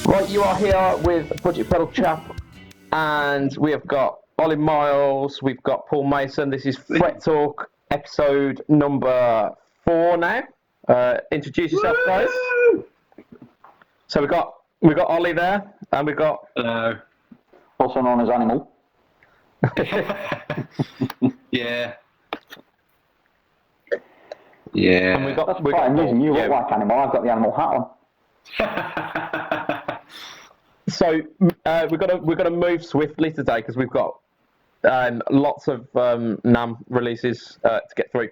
Right, you are here with Budget Pedal Chap, and we have got Ollie Miles, we've got Paul Mason. This is Fret Talk, episode number 4 now. Introduce yourself, guys. So we got Ollie there, and we got Hello. Also known as Animal. Yeah. Yeah. and we got Quite amusing. You yeah. look like Animal. I've got the Animal hat on. So we're gonna move swiftly today because we've got lots of NAMM releases to get through.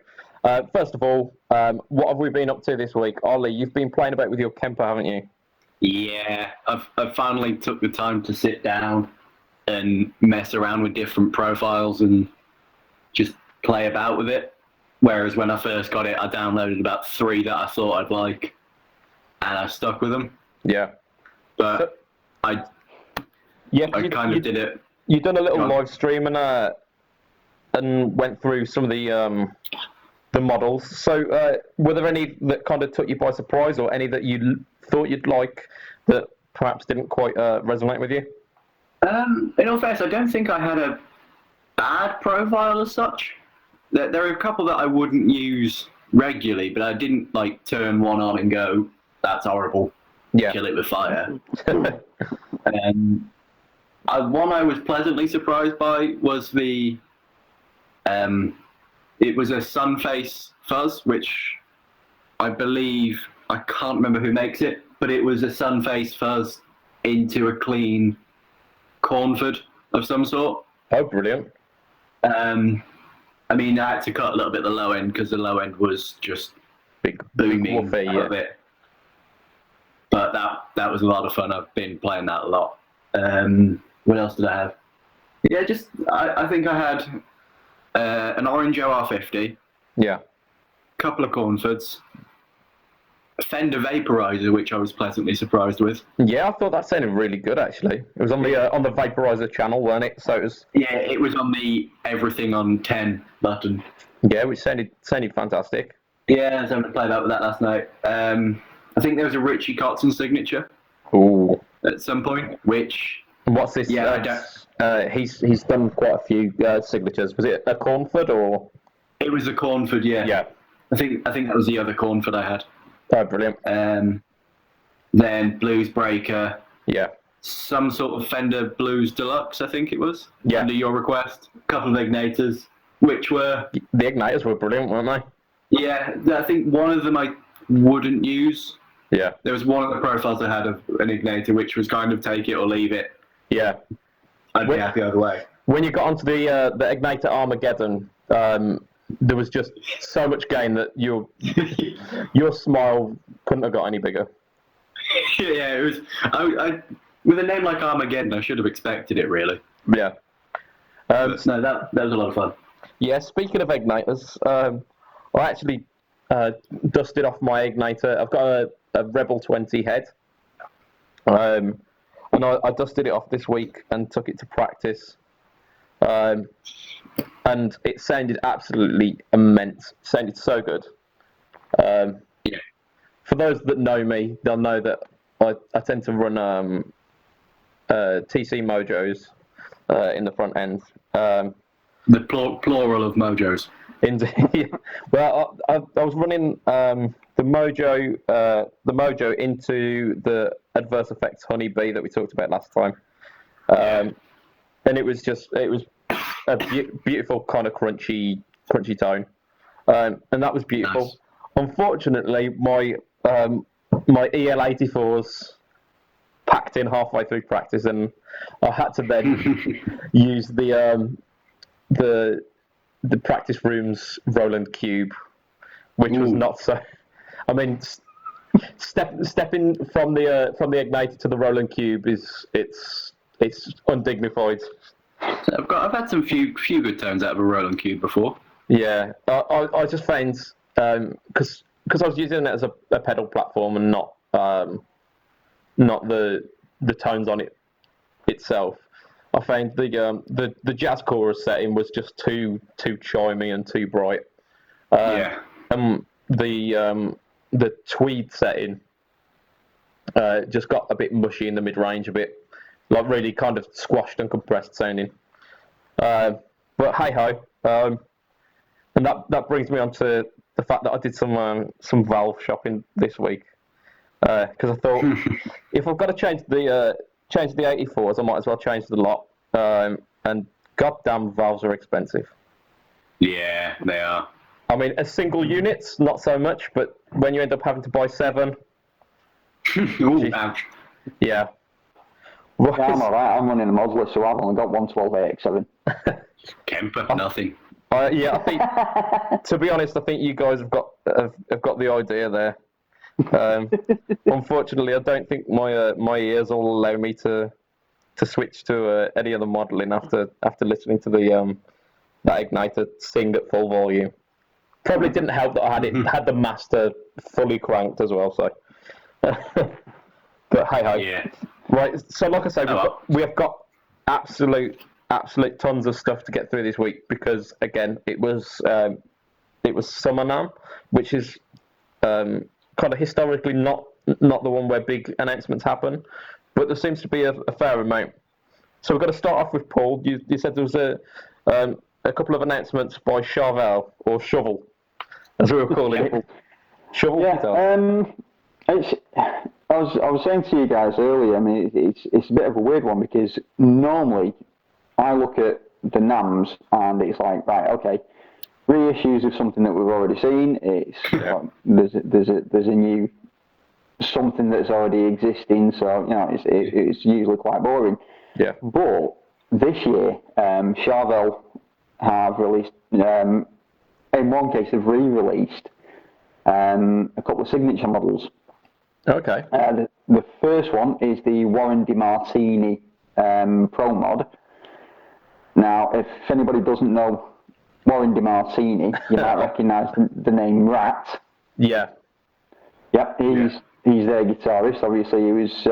First of all, what have we been up to this week? Ollie, you've been playing about with your Kemper, haven't you? Yeah. I've finally took the time to sit down and mess around with different profiles and just play about with it. Whereas when I first got it, I downloaded about 3 that I thought I'd like, and I stuck with them. Yeah. But I kind of did it. You done a little Go on. live stream and went through some of the models. So were there any that kind of took you by surprise, or any that you thought you'd like that perhaps didn't quite resonate with you? In all fairness, I don't think I had a bad profile as such. There are a couple that I wouldn't use regularly, but I didn't like turn one on and go, "That's horrible." Yeah. Kill it with fire. One I was pleasantly surprised by was it was a Sunface fuzz, which I believe, I can't remember who makes it, but it was a Sunface fuzz into a clean Cornford of some sort. Oh, brilliant. I mean, I had to cut a little bit the low end because the low end was just Big booming woofy, a yeah. bit. But that was a lot of fun. I've been playing that a lot. What else did I have? Yeah, just I think I had an orange OR50, Yeah. a couple of Cornfords, a Fender Vaporizer, which I was pleasantly surprised with. Yeah, I thought that sounded really good actually. It was on the Vaporizer channel, weren't it? So it was. Yeah, it was on the everything on 10 button. Yeah, which sounded fantastic. Yeah, I was having to play that with that last night. I think there was a Richie Kotzen signature Ooh. at some point, which And what's this? Yeah, I don't- He's done quite a few signatures. Was it a Cornford or? it was a Cornford. Yeah, Yeah. I think that was the other Cornford I had. Oh, brilliant. Then Blues Breaker, Yeah. some sort of Fender Blues Deluxe, I think it was. Yeah. Under your request, a couple of Ignators, which were The Ignators were brilliant, weren't they? yeah. I think one of them I wouldn't use. Yeah. There was one of the profiles I had of an Ignator, which was kind of take it or leave it. Yeah. I'd be happy either way. When you got onto the Igniter Armageddon, there was just so much gain that your smile couldn't have got any bigger. Yeah, it was. I with a name like Armageddon, I should have expected it really. Yeah. But no, that was a lot of fun. Yeah, speaking of Igniters, I actually dusted off my Igniter. I've got a Rebel 20 head. And I dusted it off this week and took it to practice. And it sounded absolutely immense. It sounded so good. Yeah. For those that know me, they'll know that I tend to run TC Mojos in the front end. The plural of Mojos. Indeed. Well, I was running the Mojo into the Adverse Effects Honeybee that we talked about last time, and it was a beautiful kind of crunchy tone, and that was beautiful. Nice. Unfortunately, my EL84s packed in halfway through practice, and I had to then use the practice room's Roland Cube, which was not so. I mean, stepping from the Igniter to the Roland Cube it's undignified. I've had some few good tones out of a Roland Cube before. Yeah, I just found because I was using it as a pedal platform and not the tones on it itself. I found the jazz chorus setting was just too chimey and too bright. The tweed setting Just got a bit mushy in the mid-range, a bit like really kind of squashed and compressed sounding. But hey ho, and that brings me on to the fact that I did some Valve shopping this week because I thought if I've got to change the 84s, I might as well change the lot. And goddamn, Valves are expensive. Yeah, they are. I mean, as single units, not so much, but when you end up having to buy 7, Ooh, ouch. yeah. Yeah, I'm alright. I'm running a modular, so I've only got 112 AX7. Kemper, nothing. Yeah, I think. To be honest, I think you guys have got the idea there. Unfortunately, I don't think my ears will allow me to switch to any other modelling after listening to the that igniter sing at full volume. Probably didn't help that I had the master fully cranked as well. So, but hey ho. Yeah. Right. So, like I say, we have got absolute tons of stuff to get through this week because again, it was Summer NAMM, which is kind of historically not the one where big announcements happen, but there seems to be a fair amount. So we've got to start off with Paul. You said there was a couple of announcements by Charvel or Shovel, as we were calling it. Shovel guitar. I was saying to you guys earlier. I mean, it's a bit of a weird one because normally I look at the NAMMs and it's like, right, okay, reissues of something that we've already seen. It's there's a new something that's already existing, so it's usually quite boring. Yeah. But this year, Charvel have released, in one case, they've re-released a couple of signature models. Okay. The first one is the Warren DeMartini Pro Mod. Now, if anybody doesn't know Warren DeMartini, you might recognise the name Rat. Yeah. Yep, he's their guitarist. Obviously, he was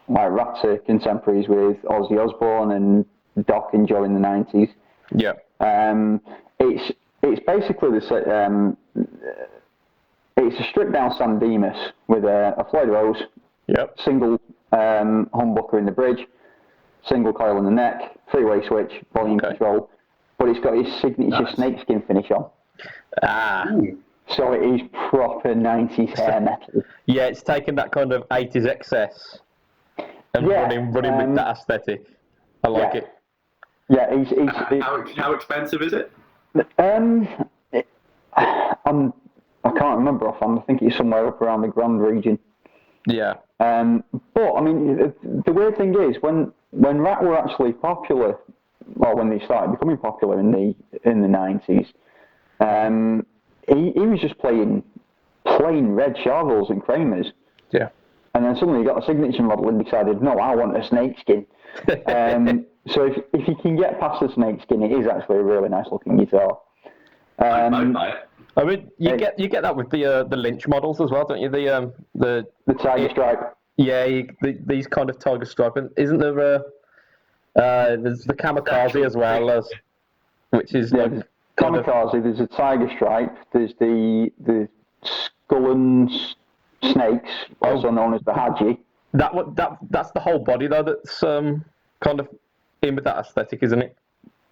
like Rat's contemporaries with Ozzy Osbourne and Doc and Joe in the 90s. Yeah. It's basically it's a stripped down San Dimas with a Floyd Rose, single humbucker in the bridge, single coil in the neck, three-way switch, volume control, but it's got his signature snakeskin finish on. So it is proper 90s hair metal. Yeah, it's taken that kind of 80s excess and running with that aesthetic. I like it. Yeah, how expensive is it? I can't remember offhand. I think it's somewhere up around the Grand region. Yeah. But I mean, the weird thing is when Rat were actually popular, well, when they started becoming popular in the 90s, he was just playing plain red Charvels and Kramers. Yeah. And then suddenly he got a signature model and decided, no, I want a snakeskin. So if you can get past the snakeskin, it is actually a really nice looking guitar. I'd buy it. I mean, you get that with the Lynch models as well, don't you? The Tiger Stripe. Yeah, these kind of Tiger Stripe, and isn't there? There's the Kamikaze as well, which is like Kamikaze. There's a Tiger Stripe. There's the Skull and Snakes, also known as the Hadji. That's the whole body though. That's kind of in with that aesthetic, isn't it?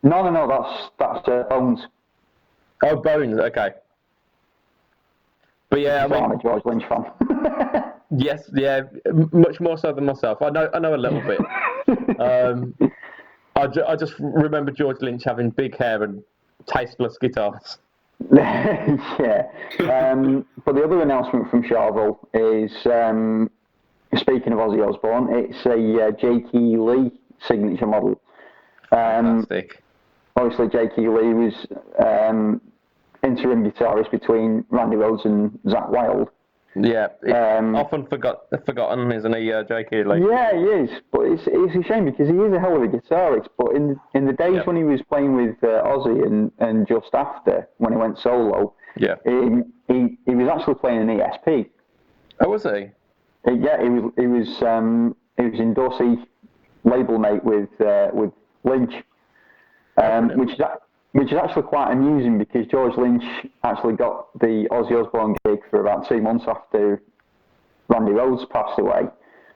No. That's Bones. Oh, Bones. Okay. But yeah, I'm a George Lynch fan. Yes, yeah, much more so than myself. I know a little bit. I just remember George Lynch having big hair and tasteless guitars. Yeah. But the other announcement from Charvel is, speaking of Ozzy Osbourne, it's a J.K. Lee signature model. Fantastic. Obviously, J.K. Lee was interim guitarist between Randy Rhoads and Zakk Wylde. Yeah, often forgotten, isn't he, J.K. Lee? Yeah, he is, but it's a shame because he is a hell of a guitarist. But in the days when he was playing with Ozzy and just after, when he went solo, he was actually playing an ESP. Oh, was he? Yeah, he was in Dorsey label mate with Lynch, which is actually quite amusing because George Lynch actually got the Ozzy Osbourne gig for about 2 months after Randy Rhodes passed away,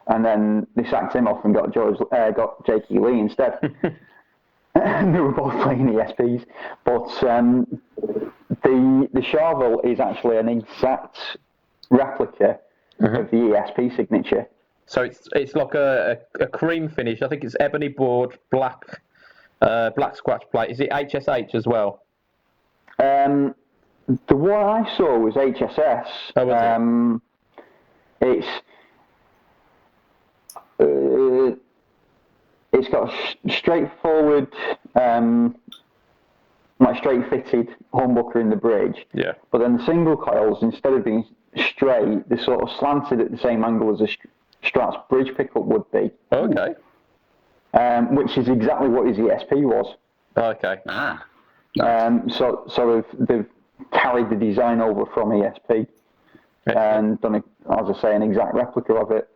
and then they sacked him off and got Jake E. Lee instead. And they were both playing ESPs, but the Charvel is actually an exact replica of the ESP signature. So it's like a cream finish. I think it's ebony board, black scratch plate. Is it HSH as well? The one I saw was HSS. Oh, was it's got a straightforward, like straight fitted humbucker in the bridge. Yeah. But then the single coils, instead of being straight, they're sort of slanted at the same angle as a Strat's bridge pickup would be. Okay. Which is exactly what his ESP was. Okay. So they've carried the design over from ESP and done, as I say, an exact replica of it.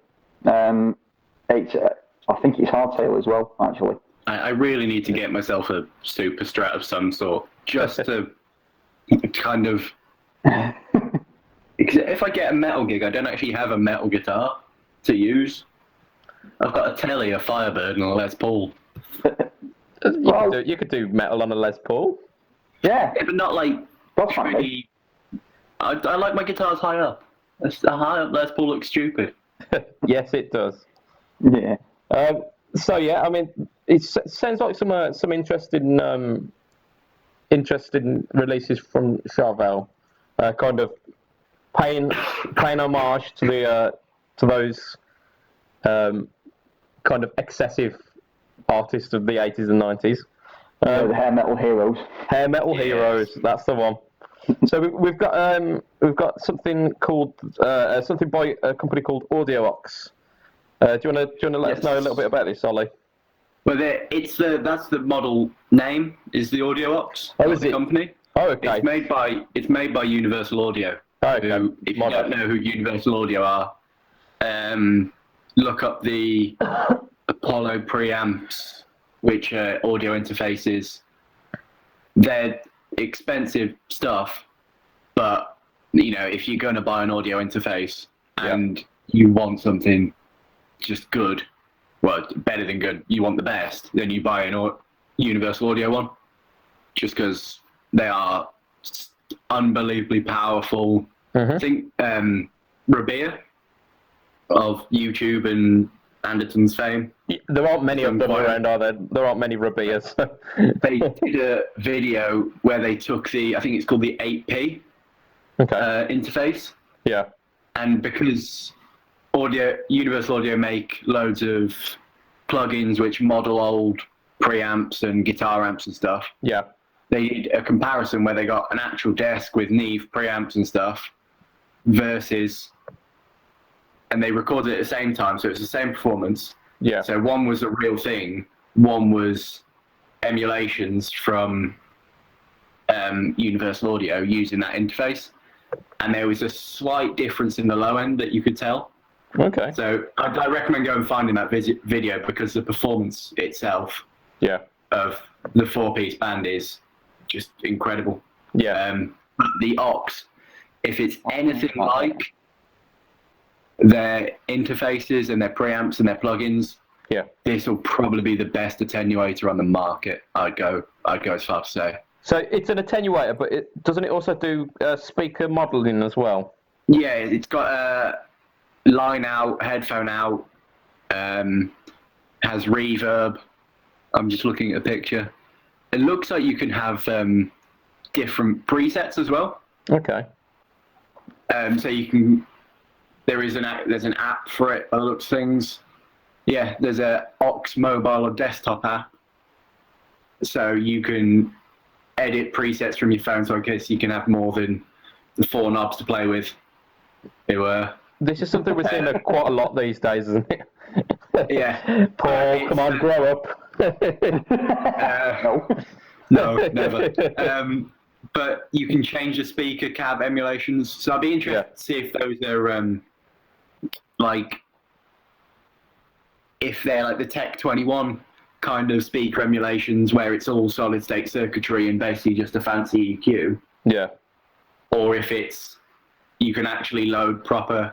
I think it's hardtail as well, actually. I really need to get myself a Super Strat of some sort, just to kind of... If I get a metal gig, I don't actually have a metal guitar to use. I've got a Telly, a Firebird, and a Les Paul. You could do metal on a Les Paul. Yeah, but not like... that's right. I like my guitars high up. A high up Les Paul looks stupid. Yes, it does. Yeah. So yeah, I mean, it sounds like some interesting releases from Charvel, kind of paying homage to those kind of excessive artists of the 80s and 90s. The hair metal heroes. Hair metal heroes, that's the one. So we've got something called something by a company called AudioOx. Do you want to let us know a little bit about this, Ollie? Well, that's the model name is the AudioOx. Oh, is the it? company? Oh, okay. It's made by Universal Audio. Oh, okay. If you don't know who Universal Audio are, look up the Apollo preamps, which are audio interfaces. They're expensive stuff, but if you're going to buy an audio interface and you want something just good, well, better than good, you want the best, then you buy an Universal Audio one, just because they are unbelievably powerful. I think Rabea of YouTube and Anderton's fame. There aren't many of them around, are there? There aren't many Rabeas. They did a video where they took I think it's called the 8P interface. Yeah. And because Universal Audio make loads of plugins which model old preamps and guitar amps and stuff. Yeah. They did a comparison where they got an actual desk with Neve preamps and stuff versus, and they recorded it at the same time, so it's the same performance. Yeah. So one was a real thing, one was emulations from Universal Audio using that interface, and there was a slight difference in the low end that you could tell. Okay. So I recommend going and finding that video because the performance itself of the 4-piece band is just incredible. Yeah. But the Ox, if it's anything like their interfaces and their preamps and their plugins, this will probably be the best attenuator on the market. I'd go as far to say. So it's an attenuator, but doesn't it also do speaker modeling as well? Yeah, it's got a line out, headphone out, has reverb. I'm just looking at a picture. It looks like you can have different presets as well. Okay. So you can. There's an app for it by the looks of things. Yeah, there's a Ox mobile or desktop app. So you can edit presets from your phone, so I guess you can have more than the 4 knobs to play with. This is something we're seeing quite a lot these days, isn't it? Yeah. Paul, come on, grow up. No, never. But you can change the speaker cab emulations. So I'd be interested to see if those are if they're like the Tech 21 kind of speaker emulations where it's all solid state circuitry and basically just a fancy EQ. Yeah. Or if you can actually load proper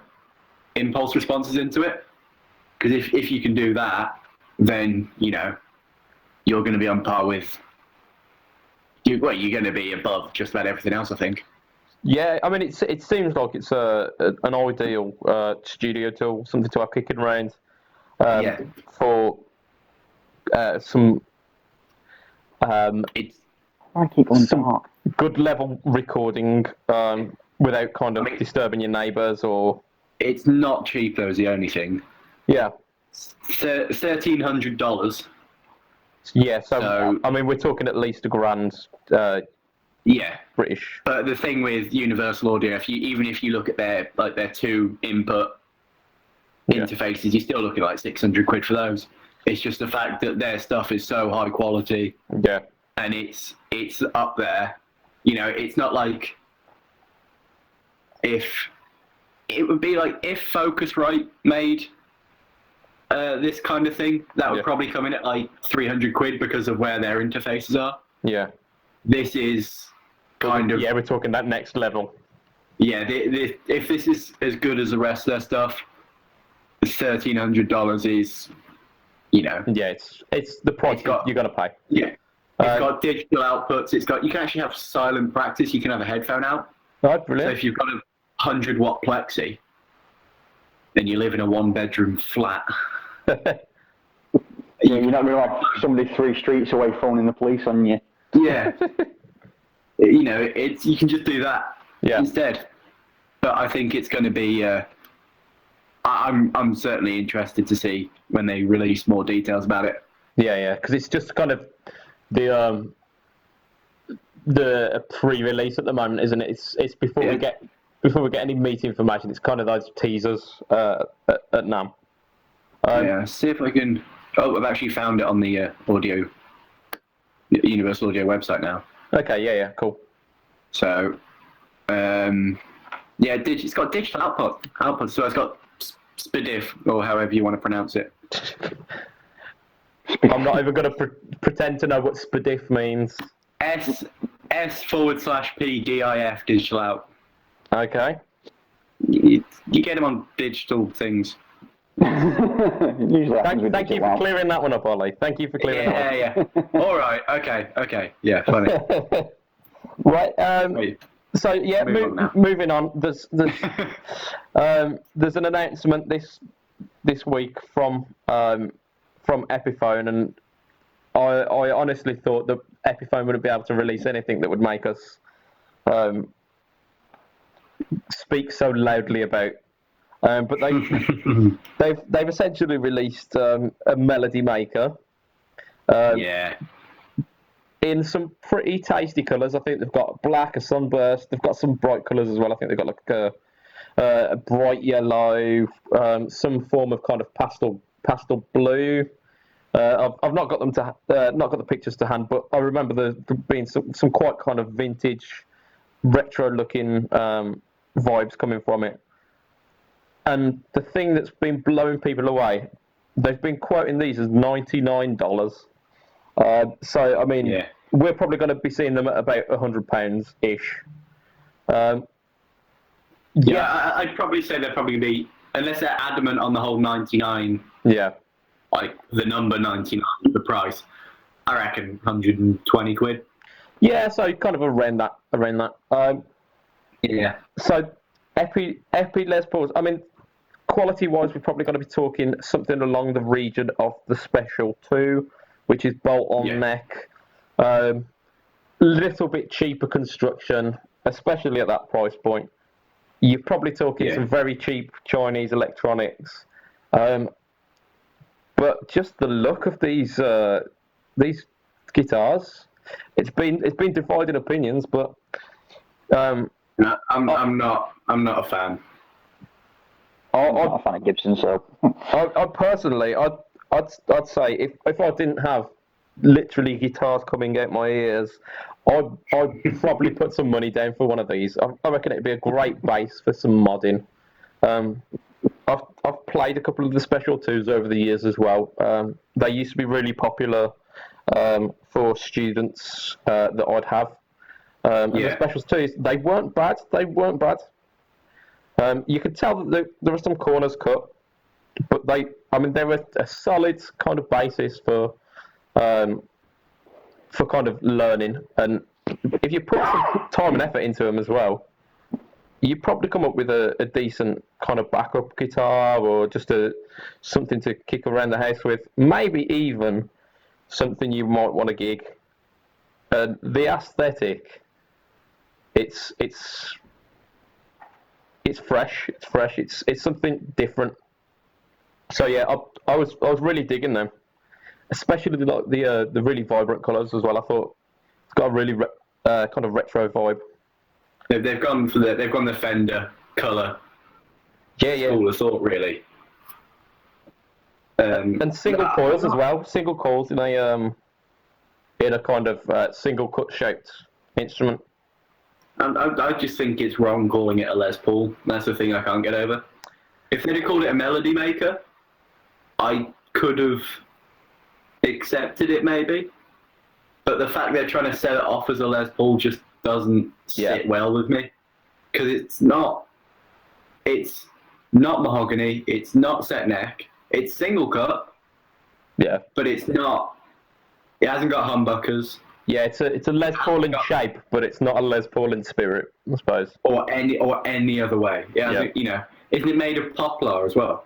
impulse responses into it. Because if you can do that, then you're going to be on par with. You're going to be above just about everything else, I think. Yeah, I mean, it seems like it's an ideal studio tool, something to have kicking around for some It's I keep going Some- dark. good level recording without kind of disturbing your neighbours or. it's not cheap though. Is the only thing. Yeah. $1,300. Yeah, so So- I mean, we're talking at least $1,000 Yeah. British. But the thing with Universal Audio, even if you look at their 2 input interfaces, you're still looking like £600 for those. It's just the fact that their stuff is so high quality Yeah. and it's up there. It's not like if Focusrite made this kind of thing, that would probably come in at like £300 because of where their interfaces are. Yeah. This is kind of Yeah, we're talking that next level. yeah. If this is as good as the rest of their stuff, $1,300 is Yeah, it's the price you're gonna pay. yeah. It's got digital outputs. You can actually have silent practice. You can have a headphone out. Oh, So brilliant. if you've got a 100-watt plexi, then you live in a 1-bedroom flat. Yeah, you're not going to have somebody 3 streets away phoning the police on you. Yeah. You can just do that Yeah. instead. But I think it's going to be. I'm certainly interested to see when they release more details about it. Yeah, because it's just kind of the pre-release at the moment, isn't it? It's before we get any meat information. It's kind of those teasers at NAMM. Yeah, see if I can. Oh, I've actually found it on the Universal Audio website now. Okay, yeah, cool. So, it's got digital output. So it's got SPDIF, or however you want to pronounce it. I'm not even going to pretend to know what SPDIF means. S/P/DIF digital out. Okay. You get them on digital things. Usually happens with Thank you digital for clearing that one up, Ollie. Thank you for clearing that Yeah. All right. Okay. Yeah. Funny. one. Right. Wait. So yeah, Move on now. moving on. There's an announcement this week from Epiphone, and I honestly thought that Epiphone wouldn't be able to release anything that would make us speak so loudly about. But they've essentially released a melody maker. Yeah. In some pretty tasty colours. I think they've got black, a sunburst. They've got some bright colours as well. I think they've got like a bright yellow, some form of kind of pastel blue. I've not got them not got the pictures to hand, but I remember there being some quite kind of vintage, retro-looking vibes coming from it. And the thing that's been blowing people away, they've been quoting these as $99. So I mean, we're probably going to be seeing them at about £100 ish. I'd probably say they're probably going to be, unless they're adamant on the whole 99. Yeah. Like the number 99, the price. I reckon £120. Yeah, so kind of around that. Yeah. So Epi Les Pauls. I mean, quality-wise, we're probably going to be talking something along the region of the Special 2, which is bolt-on neck. Little bit cheaper construction, especially at that price point. You're probably talking some very cheap Chinese electronics. But just the look of these guitars, it's been divided opinions, but No, I'm not a fan. I'm not a fan of Gibson, so I personally, I'd say if I didn't have literally guitars coming out my ears, I'd probably put some money down for one of these. I reckon it'd be a great base for some modding. I've played a couple of the Special 2s over the years as well. They used to be really popular for students that I'd have. And the Special 2s, they weren't bad. You could tell that there were some corners cut, but they were a solid kind of basis for kind of learning. And if you put some time and effort into them as well, you probably come up with a decent kind of backup guitar or just something to kick around the house with. Maybe even something you might want to gig. The aesthetic, it's fresh. It's fresh. It's something different. So yeah, I was really digging them, especially the really vibrant colours as well. I thought it's got a really kind of retro vibe. They've gone the Fender colour. Yeah. School of thought, really. And single coils as well. Single coils in a kind of single cut shaped instrument. I just think it's wrong calling it a Les Paul. That's the thing I can't get over. If they'd have called it a Melody Maker, I could have accepted it maybe. But the fact they're trying to set it off as a Les Paul just doesn't sit well with me. Because it's not mahogany, it's not set neck, it's single cut. Yeah. But it hasn't got humbuckers. Yeah, it's a Les Paul in shape, but it's not a Les Paul in spirit, I suppose. Or any other way. Yeah. You know, isn't it made of poplar as well?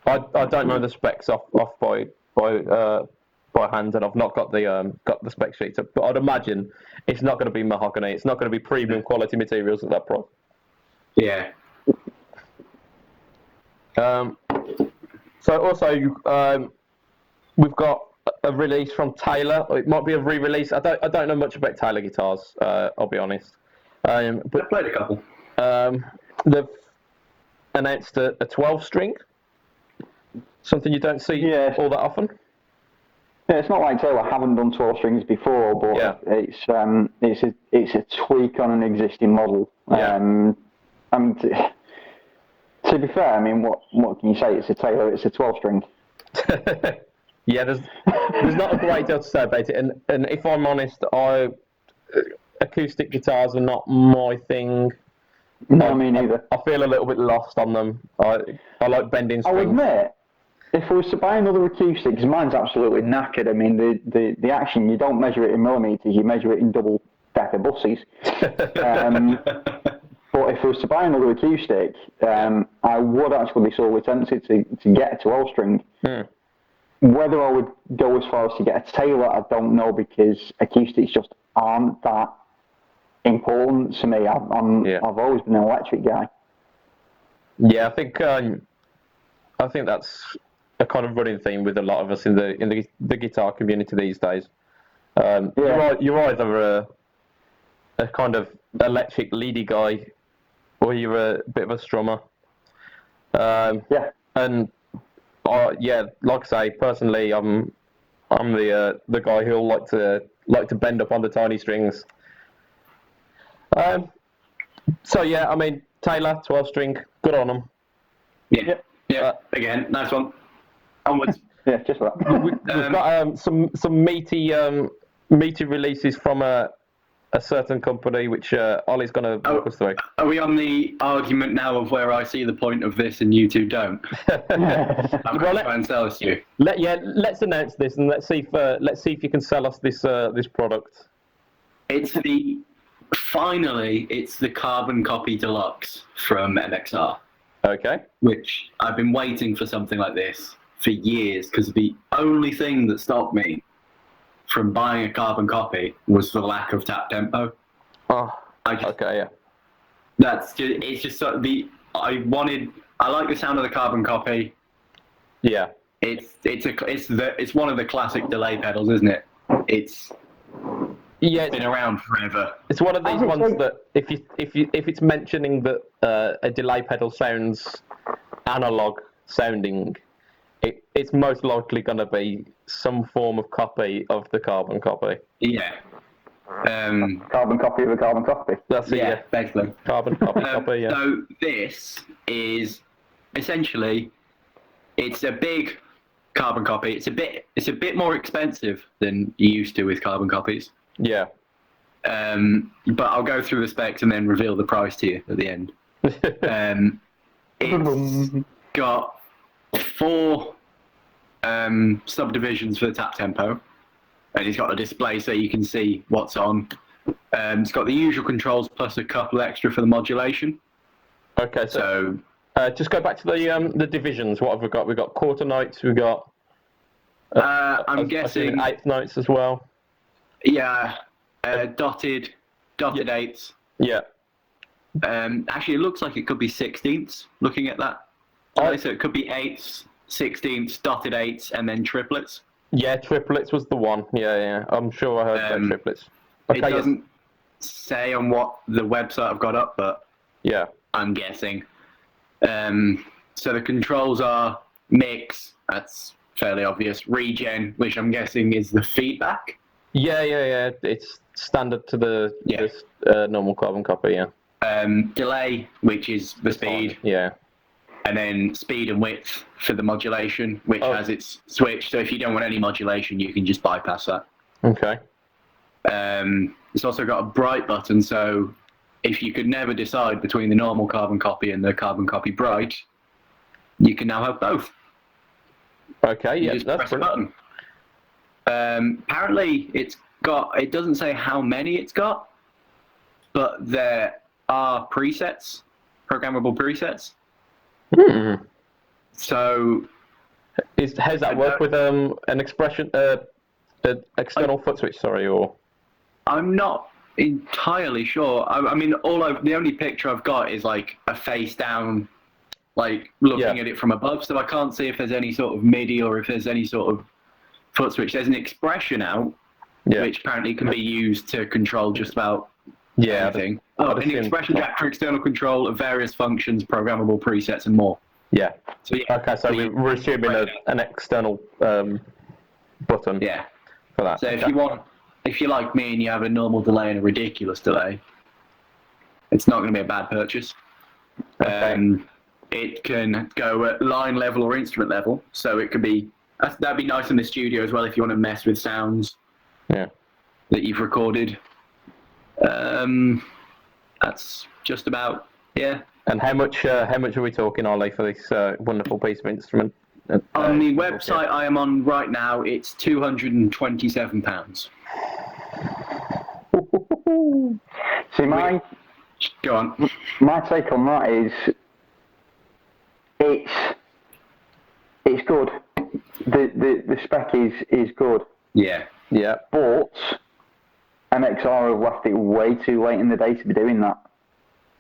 I don't know the specs off by hand, and I've not got the spec sheet. But I'd imagine it's not going to be mahogany. It's not going to be premium quality materials at that price. Yeah. So also, we've got a release from Taylor. It might be a re-release. I don't know much about Taylor guitars. I'll be honest. But I've played a couple. They've announced a 12-string. Something you don't see all that often. Yeah, it's not like Taylor haven't done 12 strings before, but it's a tweak on an existing model. To be fair, I mean, what can you say? It's a Taylor. It's a 12-string. Yeah, there's not a great deal to say about it, and if I'm honest, acoustic guitars are not my thing. No, me neither. I feel a little bit lost on them. I like bending strings. I'll admit, if I was to buy another acoustic, because mine's absolutely knackered. I mean, the action, you don't measure it in millimetres, you measure it in double-decker buses. But if I was to buy another acoustic, I would actually be sorely tempted to get a 12-string. Whether I would go as far as to get a Taylor, I don't know, because acoustics just aren't that important to me. I've always been an electric guy. Yeah, I think that's a kind of running theme with a lot of us in the guitar community these days. You're either a kind of electric leady guy, or you're a bit of a strummer. And like I say, personally, I'm the guy who'll like to bend up on the tiny strings. So yeah, I mean, Taylor 12-string, good on them. Yeah. Again, nice one. Onwards. Yeah, just that. We've got some meaty releases from a certain company, which Ollie's going to walk us through. Are we on the argument now of where I see the point of this and you two don't? I'm going to try and sell this to you. Let's announce this and let's see if you can sell us this product. It's the Carbon Copy Deluxe from MXR. Okay. Which I've been waiting for something like this for years, because the only thing that stopped me from buying a carbon copy was the lack of tap tempo. Oh, okay, yeah. It's just sort of I like the sound of the carbon copy. Yeah. It's one of the classic delay pedals, isn't it? It's been around forever. It's one of these ones that if it's mentioning that a delay pedal sounds analog sounding, it's most likely going to be some form of copy of the carbon copy. Yeah. Carbon copy of a carbon copy. That's it. Yeah, basically. Carbon copy. Yeah. So this is essentially, it's a big carbon copy. It's a bit more expensive than you used to with carbon copies. Yeah. But I'll go through the specs and then reveal the price to you at the end. It's got 4 subdivisions for the tap tempo, and it's got a display so you can see what's on. It's got the usual controls plus a couple extra for the modulation. Okay, so just go back to the divisions. What have we got? We've got quarter notes. We've got. I'm guessing eighth notes as well. Yeah, dotted eighths. Yeah. Actually, it looks like it could be sixteenths. Looking at that, so it could be eighths, sixteenths, dotted eighths, and then triplets. Yeah, triplets was the one. Yeah. I'm sure I heard about triplets. Okay, it doesn't say on what the website I've got up, but yeah, I'm guessing. So the controls are mix. That's fairly obvious. Regen, which I'm guessing is the feedback. Yeah. It's standard to the normal carbon copy. Yeah. Delay, which is the speed. Yeah. And then speed and width for the modulation, which has its switch. So if you don't want any modulation, you can just bypass that. Okay. It's also got a bright button, so if you could never decide between the normal carbon copy and the carbon copy bright, you can now have both. Okay, You just press a button. Apparently, it doesn't say how many it's got, but there are presets, programmable presets. So, how does that work with an expression, an external foot switch? Sorry, or I'm not entirely sure. I mean, the only picture I've got is like a face down, like looking at it from above. So I can't see if there's any sort of MIDI or if there's any sort of foot switch. There's an expression out, which apparently can be used to control just about anything. An expression jack for external control of various functions, programmable presets, and more. Yeah. So okay, so we're assuming an external button. Yeah. For that. So if you're like me and you have a normal delay and a ridiculous delay, it's not going to be a bad purchase. Okay. It can go at line level or instrument level, so it could be that'd be nice in the studio as well if you want to mess with sounds that you've recorded. That's just about And how much are we talking, Ollie, for this wonderful piece of instrument? On the website I am on right now, it's £227. See, Go on. My take on that is it's good. The spec is good. Yeah. But MXR have left it way too late in the day to be doing that.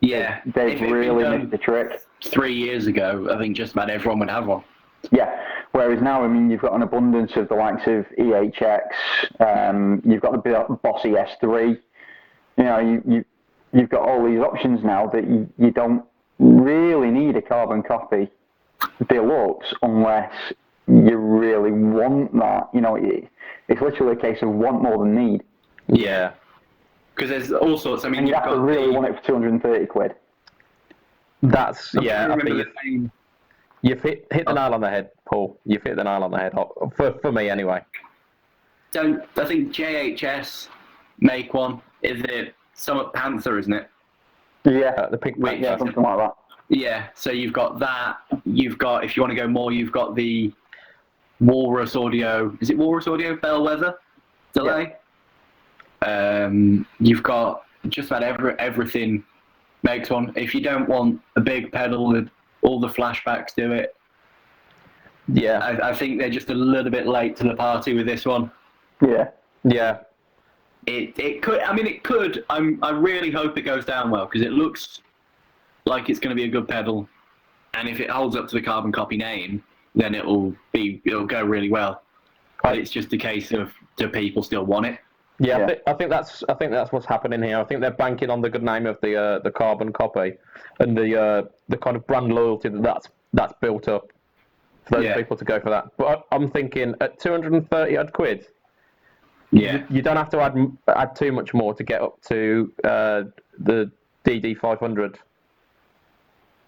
Yeah. They've really missed the trick. 3 years ago, I think just about everyone would have one. Yeah. Whereas now, I mean, you've got an abundance of the likes of EHX. You've got the Bossy S3. You know, you've got all these options now that you don't really need a carbon copy deluxe unless you really want that. You know, it's literally a case of want more than need. Yeah. Because there's all sorts. I mean, and you have to really want it for 230 quid. That's I think you've hit the nail on the head, Paul. You've hit the nail on the head for me anyway. I think JHS make one. Is it Summit Panther, isn't it? Yeah, the pink something like that. Yeah, so you've got that. You've got, if you want to go more, you've got the Walrus Audio. Is it Walrus Audio Bellwether delay? Yeah. You've got just about everything makes one. If you don't want a big pedal, all the flashbacks do it. Yeah. I think they're just a little bit late to the party with this one. Yeah. Yeah. It could. I mean, it could. I really hope it goes down well because it looks like it's going to be a good pedal, and if it holds up to the carbon copy name, then it'll go really well. But it's just a case of, do people still want it? Yeah, I think that's what's happening here. I think they're banking on the good name of the carbon copy and the kind of brand loyalty that's built up for those people to go for that. But I'm thinking at 230 odd quid. Yeah, you don't have to add too much more to get up to the DD500.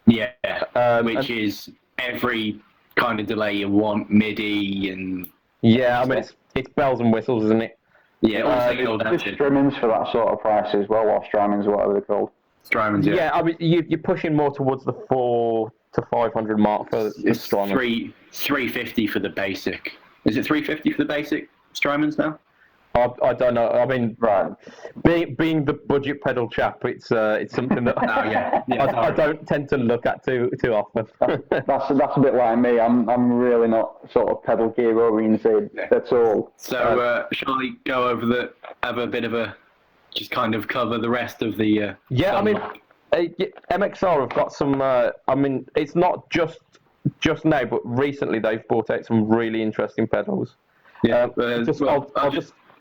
Yeah, which is every kind of delay you want, MIDI and. Yeah, I mean it's bells and whistles, isn't it? Yeah, there's Strymons for that sort of price as well, or Strymons, whatever they're called. Strymons, yeah. I mean you're pushing more towards the to 500 mark for the It's Strymon. 350 for the basic. Is it 350 for the basic Strymons now? I don't know. I mean, Right. being the budget pedal chap, it's something that I don't tend to look at too often. That's a bit like me. I'm really not sort of pedal gear oriented at all. So shall I go over have a bit of a, just kind of cover the rest of the... Yeah, I mean, MXR have got some. I mean, it's not just now, but recently they've brought out some really interesting pedals. Yeah,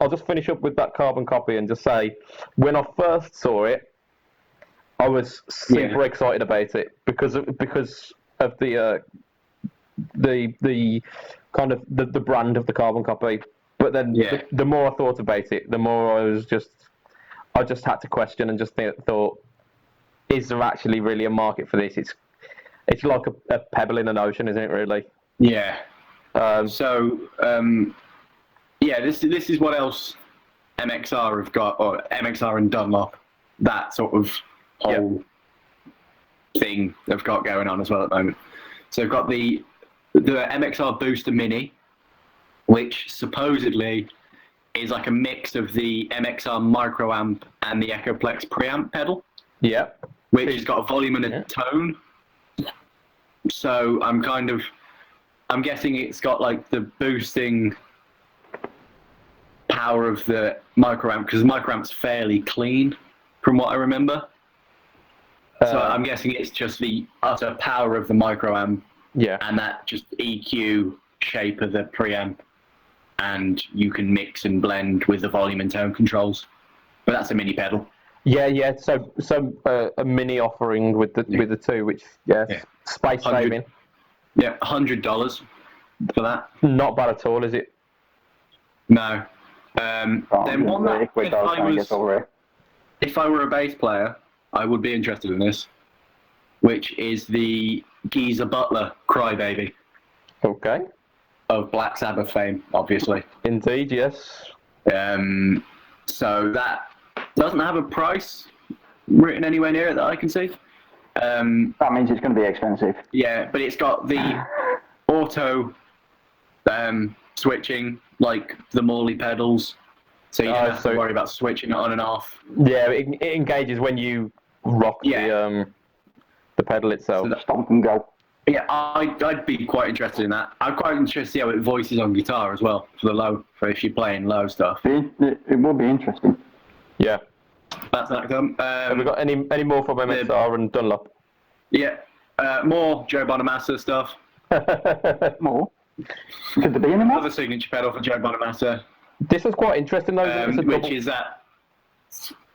I'll just finish up with that carbon copy and just say, when I first saw it, I was super excited about it because of the kind of the brand of the carbon copy. But then the more I thought about it, the more I just had to question and just thought, is there actually really a market for this? It's like a pebble in an ocean, isn't it? Really? Yeah. This is what else MXR have got, or MXR and Dunlop, that sort of whole thing they've got going on as well at the moment. So they've got the MXR Booster Mini, which supposedly is like a mix of the MXR Microamp and the Echoplex preamp pedal. Yeah. Which has got a volume and a tone. So I'm guessing it's got like the boosting power of the Microamp, because the Microamp's fairly clean from what I remember. So I'm guessing it's just the utter power of the Microamp and that just EQ shape of the preamp, and you can mix and blend with the volume and tone controls. But that's a mini pedal. Yeah. So a mini offering with the two, which space saving. Yeah, $100 for that. Not bad at all, is it? No. Then one that if I were a bass player, I would be interested in this, which is the Geezer Butler Crybaby. Okay. Of Black Sabbath fame, obviously. Indeed, yes. So that doesn't have a price written anywhere near it that I can see. That means it's going to be expensive. Yeah, but it's got the auto switching, like the Morley pedals, so you don't have to worry about switching it on and off. Yeah, it engages when you rock the pedal itself. So stomp and go. Yeah, I'd be quite interested in that. I'm quite interested to see how it voices on guitar as well, for if you're playing low stuff. It will be interesting. Yeah. That's that done. Have we got any more from MXR and Dunlop? Yeah. More Joe Bonamassa stuff. More? Could there be any more? Another signature pedal for Joe Bonamassa. This is quite interesting, though. Is that?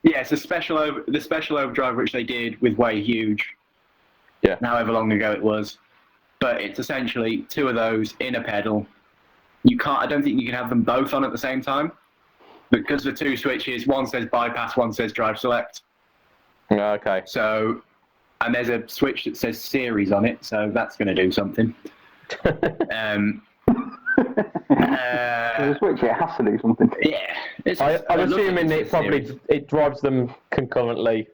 Yeah, it's the special overdrive which they did with Way Huge. Yeah. However long ago it was, but it's essentially two of those in a pedal. I don't think you can have them both on at the same time, because the two switches, one says bypass, one says drive select. Okay. So, and there's a switch that says series on it, so that's going to do something. There's a switch, it has to do something. Yeah. I'm assuming it drives them concurrently.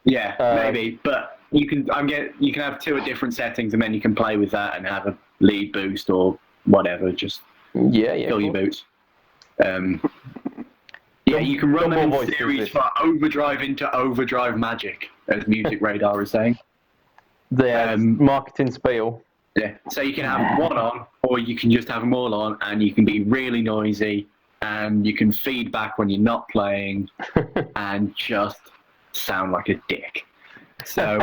Yeah, maybe, but you can have two at different settings, and then you can play with that and have a lead boost or whatever. Just fill your boots. You can run them in series for overdrive into overdrive magic, as Music Radar is saying. The marketing spiel. Yeah, so you can have one on, or you can just have them all on, and you can be really noisy, and you can feedback when you're not playing, and just sound like a dick. So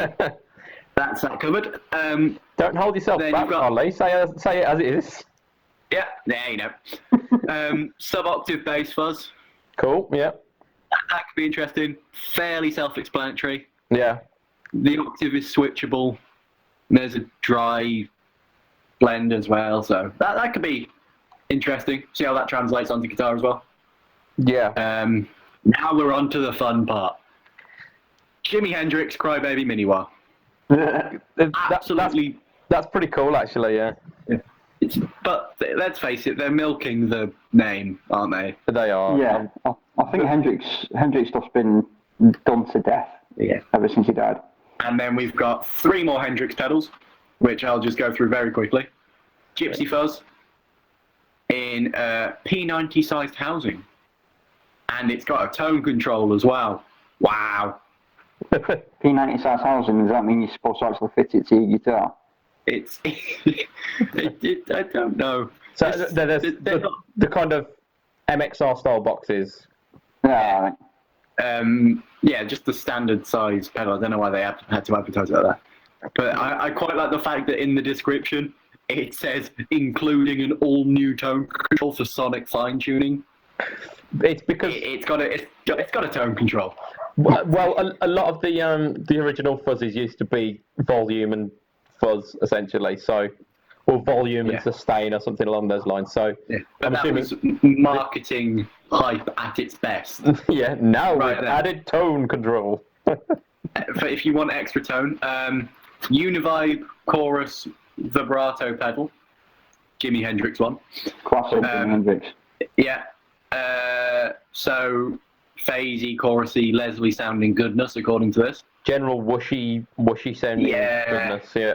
that's that covered. Don't hold yourself back, Ollie. Say it as it is. Yeah, there you know. Sub-octave bass fuzz. Cool, yeah. That could be interesting. Fairly self-explanatory. Yeah. The octave is switchable. There's a dry blend as well, so that could be interesting. See how that translates onto guitar as well. Yeah. Now we're on to the fun part. Jimi Hendrix Crybaby Miniwah. Absolutely. That's pretty cool, actually, yeah. But let's face it, they're milking the name, aren't they? They are. Yeah, I think Hendrix stuff's been done to death ever since he died. And then we've got 3 more Hendrix pedals. which I'll just go through very quickly. Gypsy Fuzz in P90 sized housing. And it's got a tone control as well. Wow. P90 size housing, does that mean you're supposed to actually fit it to your guitar? It's. I don't know. So there's the kind of MXR style boxes. Yeah, right. Yeah, just the standard size pedal. I don't know why they had to advertise it like that. But I quite like the fact that in the description it says including an all new tone control for sonic fine tuning. It's because It's got a tone control. well, a lot of the original fuzzies used to be volume and fuzz essentially. So, or volume and sustain or something along those lines. So, Yeah. But I'm that assuming was marketing hype at its best. yeah. Now Right with then. added tone control. For if you want extra tone, Univibe Chorus Vibrato pedal, Jimi Hendrix one. Classic Jimi Hendrix. Yeah. So phasey, chorusy, Leslie sounding goodness according to this. General whooshy sounding Yeah. goodness. Yeah.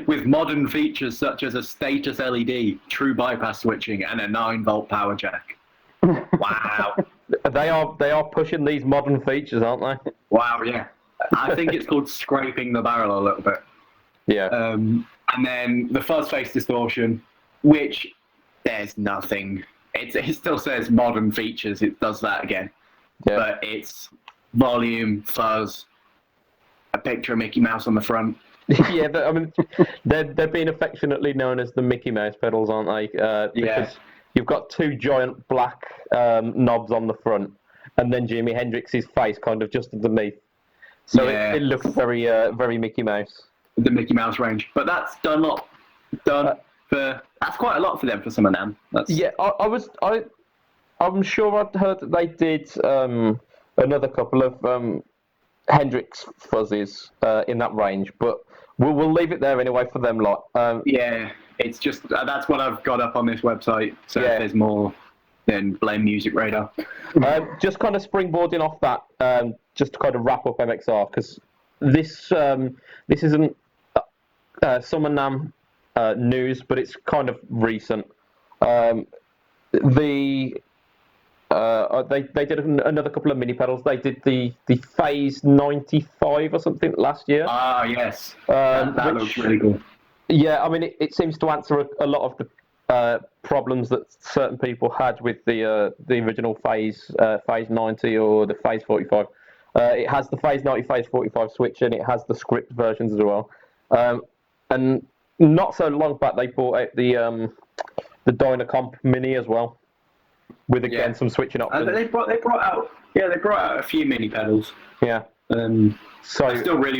With modern features such as a status LED, true bypass switching, and a 9-volt power jack. Wow. They are pushing these modern features, aren't they? Wow, yeah. I think it's called scraping the barrel a little bit. Yeah. And then the fuzz face distortion, which there's nothing. It still says modern features. It does that again. Yeah. But it's volume, fuzz, a picture of Mickey Mouse on the front. Yeah, I mean, they're being affectionately known as the Mickey Mouse pedals, aren't they? Because you've got two giant black knobs on the front, and then Jimi Hendrix's face kind of just underneath. So Yeah. it looks very very Mickey Mouse. The Mickey Mouse range. But that's Dunlop done for. That's quite a lot for them for some of them. That's, Yeah, I'm sure I'd heard that they did another couple of Hendrix fuzzies in that range, but we'll leave it there anyway for them lot. Yeah, it's just that's what I've got up on this website. So Yeah. if there's more, then blame Music Radar. Just kind of springboarding off that, just to kind of wrap up MXR, because this isn't Summer NAMM news, but it's kind of recent. They did another couple of mini pedals. They did the Phase 95 or something last year. Ah, yes, that which- looks really cool. Yeah, I mean, it seems to answer a lot of the problems that certain people had with the original Phase 90 or the Phase 45. It has the Phase 90, Phase 45 switch, and it has the script versions as well. And not so long back, they brought out the Dynacomp Mini as well, with again some switching options. They brought out a few mini pedals. Yeah. So I still really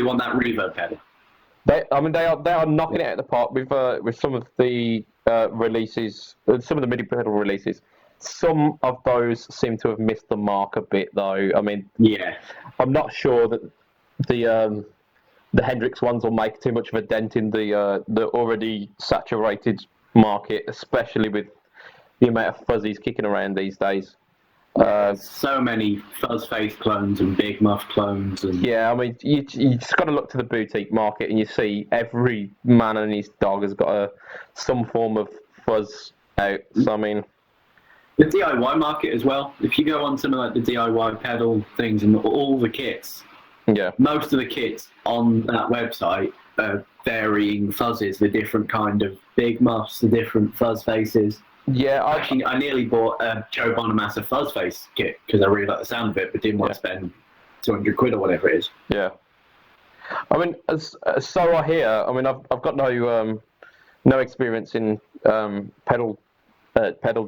want that reverb pedal. they are knocking it out of the park with some of the releases, some of the MIDI pedal releases. Some of those seem to have missed the mark a bit, though. I mean, Yeah, I'm not sure that the Hendrix ones will make too much of a dent in the already saturated market, especially with the amount of fuzzies kicking around these days. so many fuzz face clones and big muff clones and Yeah, I mean, you just got to look to the boutique market, and you see every man and his dog has got some form of fuzz out. So I mean, the DIY market as well. If you go on something like the DIY pedal things and all the kits, yeah, most of the kits on that website are varying fuzzes, the different kind of big muffs, the different fuzz faces. yeah. Actually, I nearly bought a Joe Bonamassa fuzz face kit because I really like the sound of it, but didn't want to spend 200 quid or whatever it is. Yeah, I mean, so I hear. I mean, I've got no experience in pedal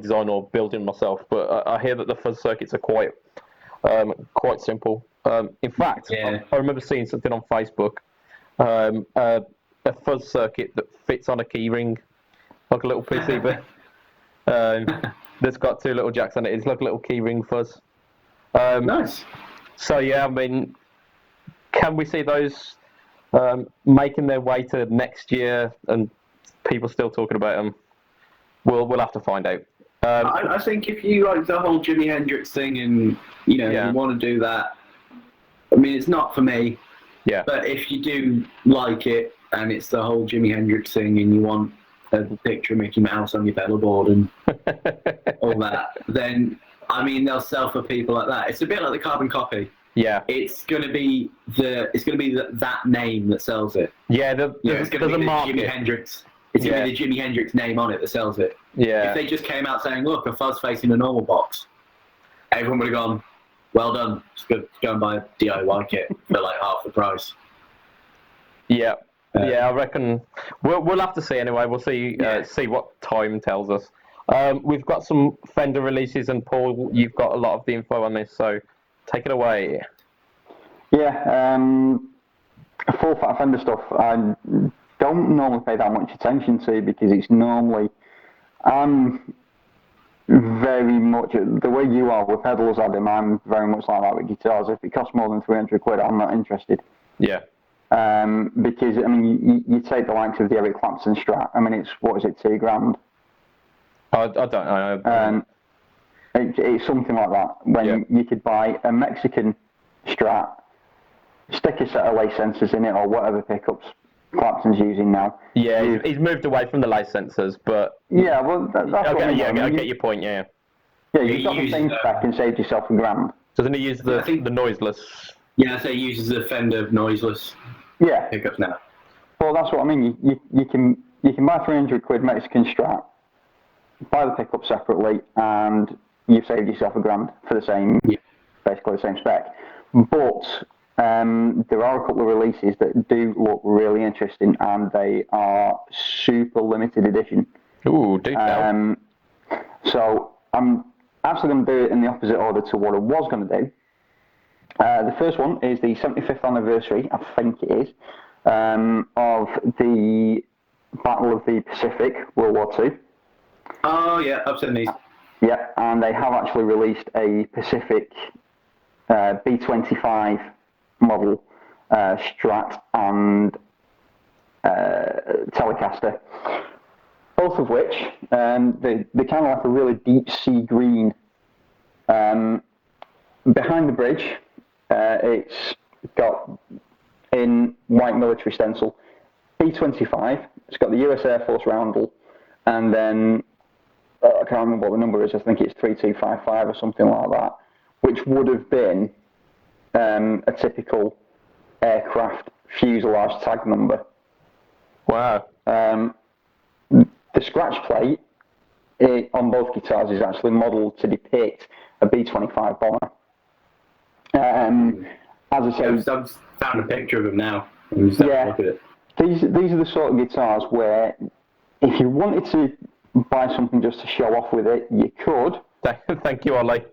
design or building myself, but I hear that the fuzz circuits are quite simple. In fact, Yeah. I remember seeing something on Facebook, a fuzz circuit that fits on a keyring, like a little PCB. That's got two little jacks on it. It's like a little keyring fuzz. Nice. So yeah, I mean, can we see those making their way to next year and people still talking about them? We'll have to find out. I think if you like the whole Jimi Hendrix thing and you Yeah. want to do that, I mean, it's not for me. Yeah. But if you do like it, and it's the whole Jimi Hendrix thing, and you want a picture of Mickey Mouse on your pedalboard and all that, then I mean they'll sell for people like that. It's a bit like the carbon copy. Yeah. It's going to be that name that sells it. Yeah. It's going to be the Jimi Hendrix. It's going to be the Jimi Hendrix name on it that sells it. Yeah. If they just came out saying, "Look, a fuzz face in a normal box," everyone would have gone, "Well done. Just go and buy a DIY kit for like half the price." Yeah. Yeah, I reckon we'll have to see anyway. We'll see see what time tells us. We've got some Fender releases, and Paul, you've got a lot of the info on this, so take it away. Yeah, full fat Fender stuff. I don't normally pay that much attention to because it's normally very much the way you are with pedals, Adam. I'm very much like that with guitars. If it costs more than £300, I'm not interested. Yeah. Because I mean, you take the likes of the Eric Clapton Strat. I mean, it's £2,000? I don't know. It's something like that. When you could buy a Mexican Strat, stick a set of lace sensors in it or whatever pickups Clapton's using now. Yeah, he's moved away from the lace sensors, but yeah, well, that's what I mean. I get your point. Yeah. Yeah, you've got the same spec and saved yourself £1,000. Doesn't he use the noiseless? Yeah, so he uses the Fender noiseless pickups now. Well, that's what I mean. You can buy £300 Mexican Strat, buy the pickup separately, and you've saved yourself £1,000 for the same, basically the same spec. But there are a couple of releases that do look really interesting, and they are super limited edition. Ooh, do tell. So I'm actually going to do it in the opposite order to what I was going to do. The first one is the 75th anniversary, I think it is, of the Battle of the Pacific, World War II. Oh, yeah, I've seen these. Yeah, and they have actually released a Pacific B25 model Strat and Telecaster, both of which they kind of like a really deep sea green. Behind the bridge, it's got in white military stencil B25. It's got the US Air Force roundel, and then I can't remember what the number is. I think it's 3255 or something like that, which would have been a typical aircraft fuselage tag number. Wow. The scratch plate on both guitars is actually modelled to depict a B-25 bomber. As I say, I've found a picture of him now. Just have a look at it. These are the sort of guitars where if you wanted to buy something just to show off with it, you could. Thank you, Ollie.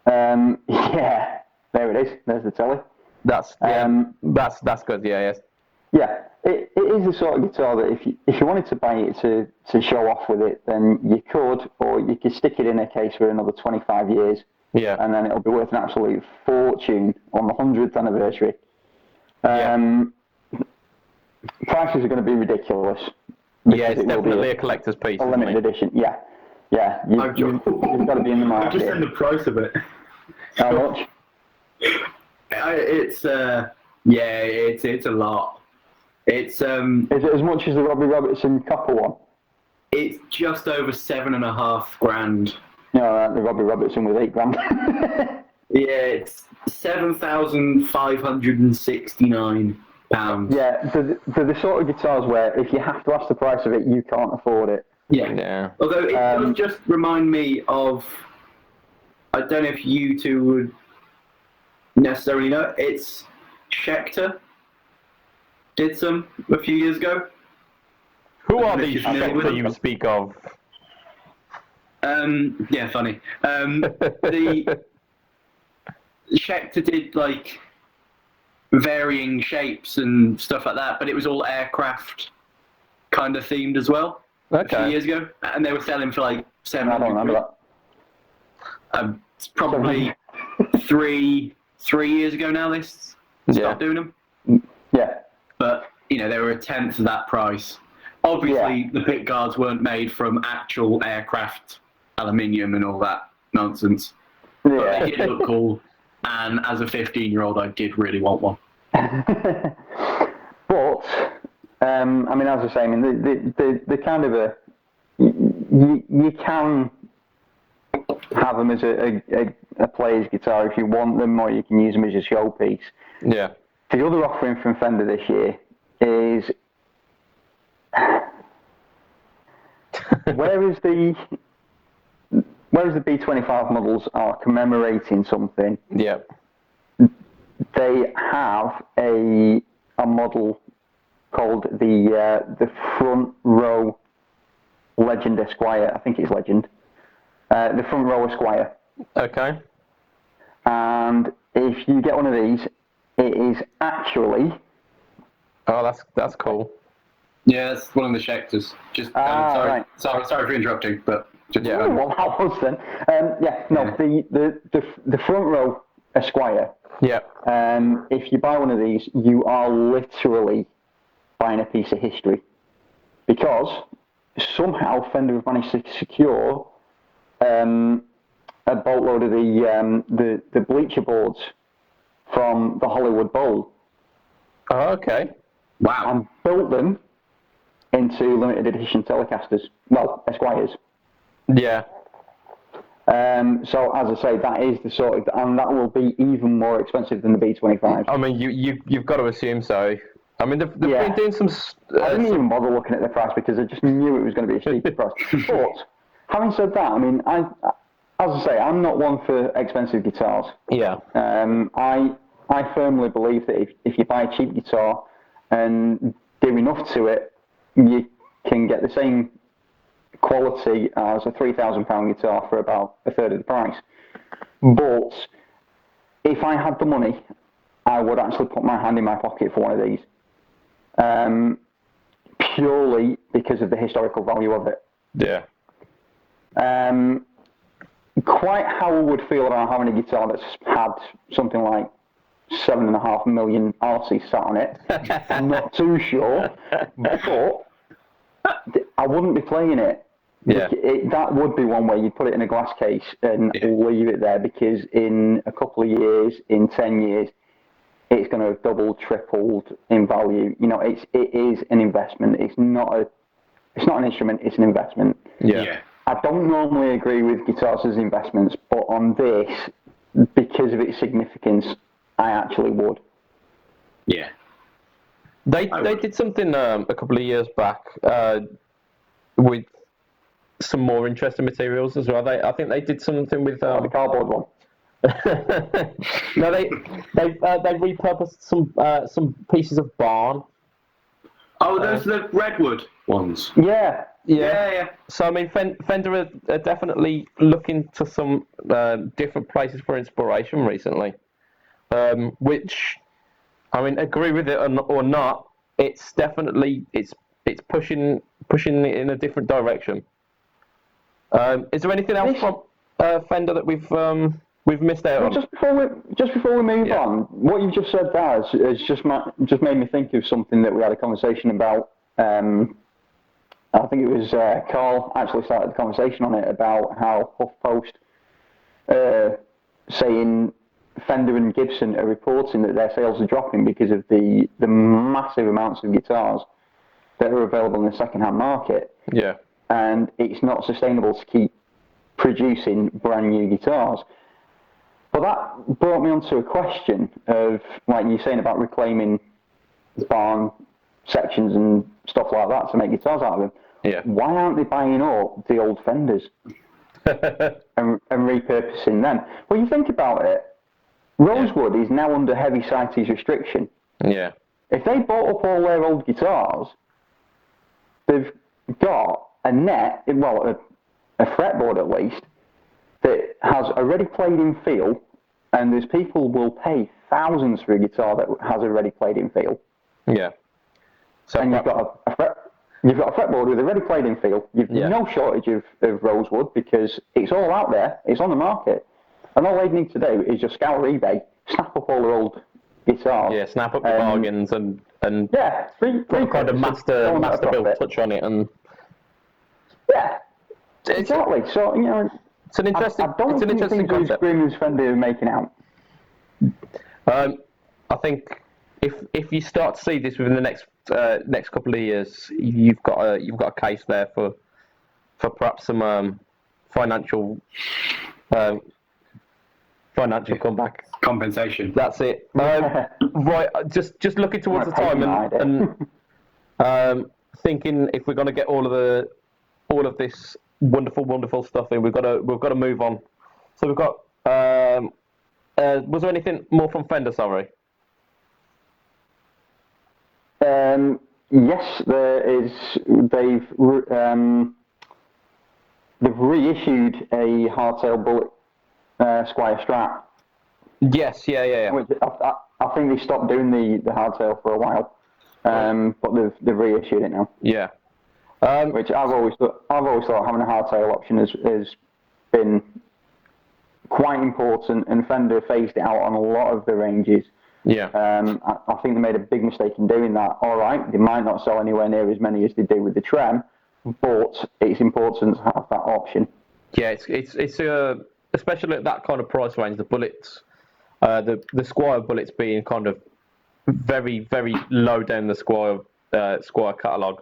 Yeah, there it is. There's the telly. That's good. Yeah, yes. Yeah, it is the sort of guitar that if you wanted to buy it to show off with it, then you could, or you could stick it in a case for another 25 years. Yeah. And then it'll be worth an absolute fortune on the 100th anniversary. Prices are going to be ridiculous. Yeah, it's definitely a collector's piece. A limited edition, yeah. Yeah, you've got to be in the market. I've just seen the price of it. How much? It's a lot. It's Is it as much as the Robbie Robertson copper one? It's just over $7,500. No, the Robbie Robertson was £8,000. Yeah, it's £7,569. Yeah, they're the sort of guitars where if you have to ask the price of it, you can't afford it. Yeah. Although it does just remind me of, I don't know if you two would necessarily know, it's Schecter. Did some a few years ago. Who are these Schecter you speak of? Yeah, funny. The Schecter did like varying shapes and stuff like that, but it was all aircraft kind of themed as well. Okay. A few years ago, and they were selling for like $700. I don't remember that. It's probably three years ago now. They stopped doing them. Yeah. But they were a tenth of that price. Obviously, the pick guards weren't made from actual aircraft aluminium and all that nonsense. Yeah. But they did look cool, and as a 15-year-old, I did really want one. But I mean, as I say, I mean, the kind of you can have them as a player's guitar if you want them, or you can use them as a showpiece. Yeah. The other offering from Fender this year is whereas the B25 models are commemorating something, Yeah. they have a model called the Front Row Legend Esquire. I think it's Legend. The Front Row Esquire. Okay. And if you get one of these, it is actually... Oh, that's cool. Yeah, that's one of the Schecters. Just right. sorry for interrupting, but just Yeah. Well, that was then. The Front Row Esquire. Yeah. If you buy one of these, you are literally buying a piece of history, because somehow Fender have managed to secure a boatload of the bleacher boards from the Hollywood Bowl. Oh, okay. wow. And built them into limited edition Telecasters. Well, Esquires. Yeah. So as I say, that is the sort of, and that will be even more expensive than the B25. I mean, you've got to assume so. I mean, they've Yeah. been doing some. I didn't even bother looking at the price because I just knew it was going to be a steep price. But having said that, I mean, as I say, I'm not one for expensive guitars. Yeah. I firmly believe that if you buy a cheap guitar and do enough to it, you can get the same quality as a £3,000 guitar for about a third of the price. But if I had the money, I would actually put my hand in my pocket for one of these. Purely because of the historical value of it. Yeah. Quite how I would feel about having a guitar that's had something like 7.5 million RC sat on it, I'm not too sure, but I wouldn't be playing it. Yeah. That would be one way you'd put it in a glass case and leave it there, because in a couple of years, in 10 years, it's going to have doubled, tripled in value. You know, it is an investment. It's not an instrument. It's an investment. Yeah. I don't normally agree with guitars as investments, but on this, because of its significance, I actually would. Yeah. They did something a couple of years back with some more interesting materials as well. I think they did something with The cardboard one. No, they repurposed some pieces of barn. Oh, those are the redwood ones. Yeah. Yeah. So I mean, Fender are definitely looking to some different places for inspiration recently, which, I mean, agree with it or not, it's definitely it's pushing it in a different direction. Is there anything else from Fender that we've missed out on? Just before we move on, what you've just said there has just made me think of something that we had a conversation about. I think it was Carl actually started the conversation on it about how HuffPost saying Fender and Gibson are reporting that their sales are dropping because of the massive amounts of guitars that are available in the second-hand market. Yeah. And it's not sustainable to keep producing brand new guitars. But that brought me onto a question of, like you're saying about reclaiming barn sections and stuff like that to make guitars out of them. Yeah. Why aren't they buying up the old Fenders and repurposing them? Well, you think about it, Rosewood is now under heavy CITES restriction. Yeah. If they bought up all their old guitars, they've got a net, well, a fretboard at least, that has a ready played in feel, and there's people will pay thousands for a guitar that has a ready played in feel. Yeah. So And you've got a fretboard with a ready played in feel. You've no shortage of Rosewood because it's all out there, it's on the market. And all they need to do is just scour eBay, snap up all their old guitars. Yeah, snap up the bargains and yeah, put a kind of master build touch on it, and yeah, exactly. So you know, it's an interesting concept. Screamers Fender are making out. I think if you start to see this within the next couple of years, you've got a case there for perhaps some financial comeback. Compensation. That's it. Right, just looking towards the time and thinking if we're going to get all of this wonderful stuff in, we've got to move on. So we've got. Was there anything more from Fender? Sorry. Yes, there is. They've reissued a hardtail bullet Squire Strat. Yes, yeah. Which I think they stopped doing the hardtail for a while, but they've reissued it now. Yeah. Which I've always thought having a hardtail option has been quite important, and Fender phased it out on a lot of the ranges. Yeah. I think they made a big mistake in doing that. All right, they might not sell anywhere near as many as they do with the Trem, but it's important to have that option. Yeah, it's especially at that kind of price range, the bullets, the Squire bullets being kind of very low down the Squire catalogue.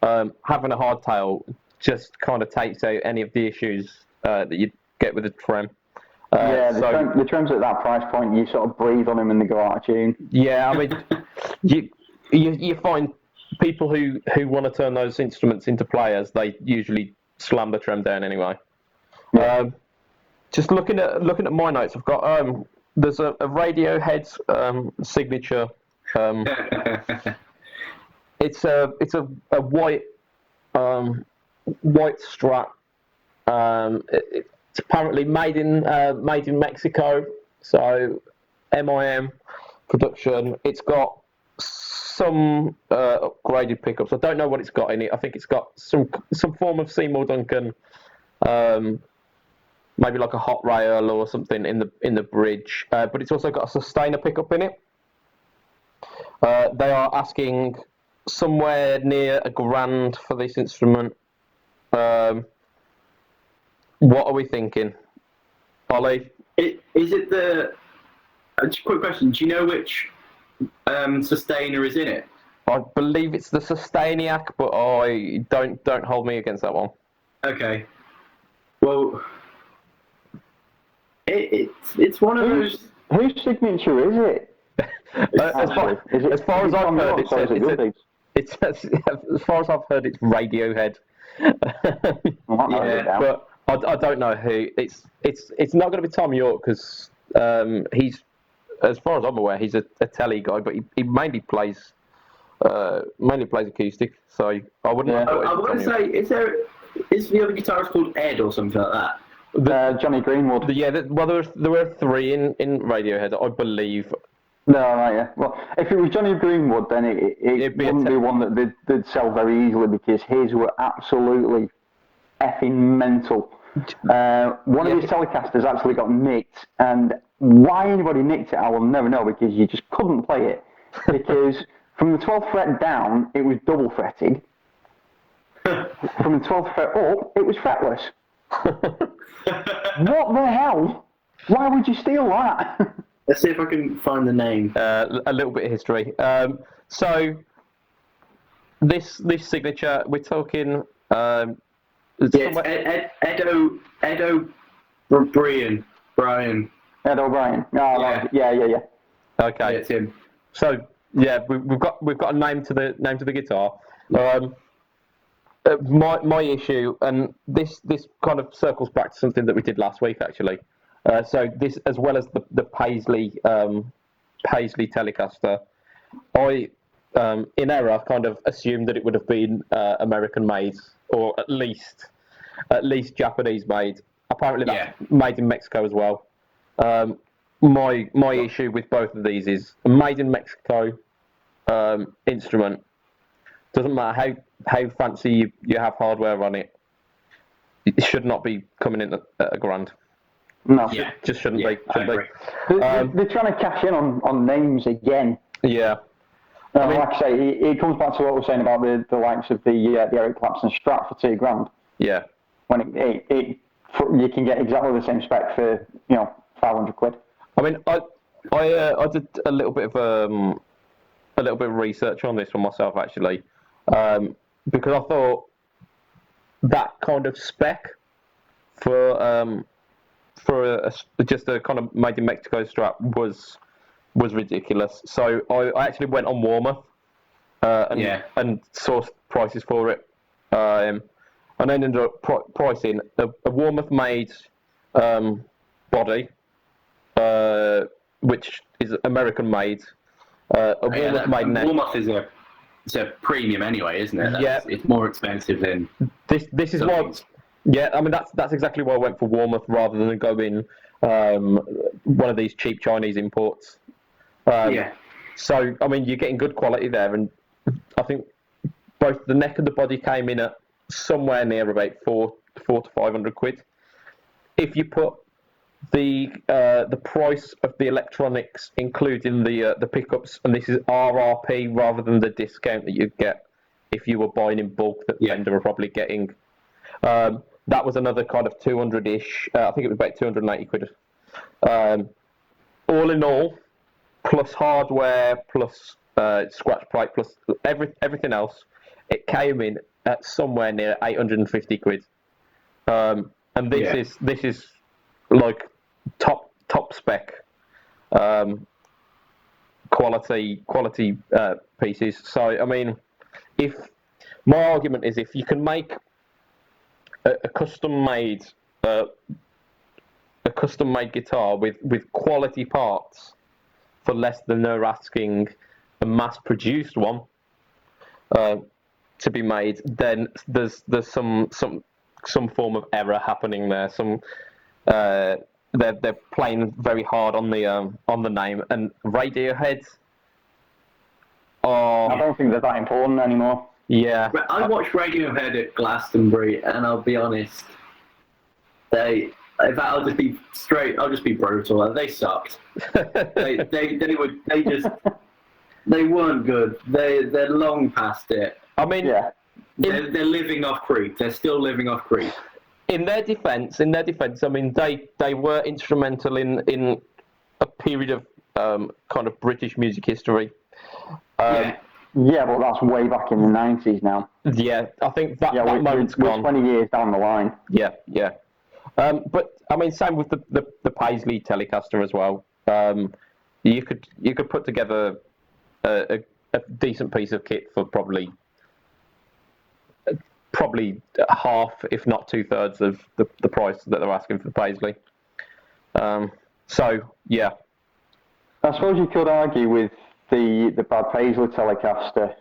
Having a hardtail just kind of takes out any of the issues that you get with the Trem. The Trems at that price point, you sort of breathe on them and they go out of tune. Yeah, I mean, you find people who want to turn those instruments into players, they usually slam the Trem down anyway. Yeah. Just looking at my notes, I've got there's a Radiohead signature. It's a white Strat. It's apparently made in Mexico, so MIM production. It's got some upgraded pickups. I don't know what it's got in it. I think it's got some form of Seymour Duncan, maybe like a hot rail or something in the bridge. But it's also got a sustainer pickup in it. They are asking somewhere near $1,000 for this instrument. What are we thinking, Ollie? Is it the? Just a quick question. Do you know which sustainer is in it? I believe it's the Sustainiac, but I don't hold me against that one. Okay. Well, it's one of those. Whose signature is it? As far as I've heard, it's Radiohead. Yeah, but I don't know who. It's not going to be Tom York because he's, as far as I'm aware, he's a telly guy, but he mainly plays acoustic. So I wouldn't. Yeah. I want to say, is the other guitarist called Ed or something like that? Johnny Greenwood. There were three in Radiohead, I believe. No, right, yeah. Well, if it was Johnny Greenwood, then it wouldn't be one that they'd sell very easily because his were absolutely effing mental. One of his Telecasters actually got nicked, and why anybody nicked it, I will never know because you just couldn't play it. Because from the 12th fret down, it was double fretted. From the 12th fret up, it was fretless. What the hell? Why would you steal that? Let's see if I can find the name. A little bit of history. So this signature, we're talking. Ed O'Brien. Ed O'Brien. Oh, yeah. Yeah. Okay, yeah, it's him. So yeah, we've got a name to the guitar. My issue, and this kind of circles back to something that we did last week actually. So this, as well as the Paisley Telecaster, I in error kind of assumed that it would have been American made or at least Japanese made. Apparently that's made in Mexico as well. My issue with both of these is a made in Mexico instrument. Doesn't matter how fancy you have hardware on it. It should not be coming in at $1,000. No, just shouldn't be. They're trying to cash in on names again. Yeah. I mean, like I say, it comes back to what we were saying about the likes of the Eric Clapton Strat for $2,000. Yeah. When you can get exactly the same spec for £500. I mean, I did a little bit of a little bit of research on this for myself actually, because I thought that kind of spec for just a kind of made in Mexico strap was ridiculous. So I actually went on Warmer and sourced prices for it, and ended up pricing a Warmouth made body, which is American made. Warmouth made neck. Warmouth is a premium anyway, isn't it? It's more expensive than this is why. Yeah, I mean that's exactly why I went for Warmouth rather than going one of these cheap Chinese imports. So I mean you're getting good quality there, and I think both the neck and the body came in at somewhere near about four to 500 quid. If you put the price of the electronics, including the pickups, and this is RRP rather than the discount that you'd get if you were buying in bulk that Fender were probably getting. That was another kind of 200-ish. I think it was about 280 quid. All in all, plus hardware, plus scratch plate, plus everything else, it came in at somewhere near 850 quid. And this is like top spec quality pieces. So I mean, if my argument is if you can make a custom made guitar with quality parts for less than they're asking a mass produced one to be made, then there's some form of error happening there. They're playing very hard on the name, and Radiohead. I don't think they're that important anymore. Yeah. I watched Radiohead at Glastonbury, and I'll be honest, I'll just be straight. I'll just be brutal. They sucked. they weren't good. They're long past it. I mean, they're living off creep. They're still living off creep. In their defense, I mean, they were instrumental in a period of kind of British music history. Yeah, but that's way back in the 90s now. Yeah, I think that moment's we're gone. 20 years down the line. Yeah. But I mean, same with the Paisley Telecaster as well. You could put together a decent piece of kit for probably half, if not 2/3 of the price that they're asking for the Paisley. So yeah, I suppose you could argue with the Brad Paisley Telecaster.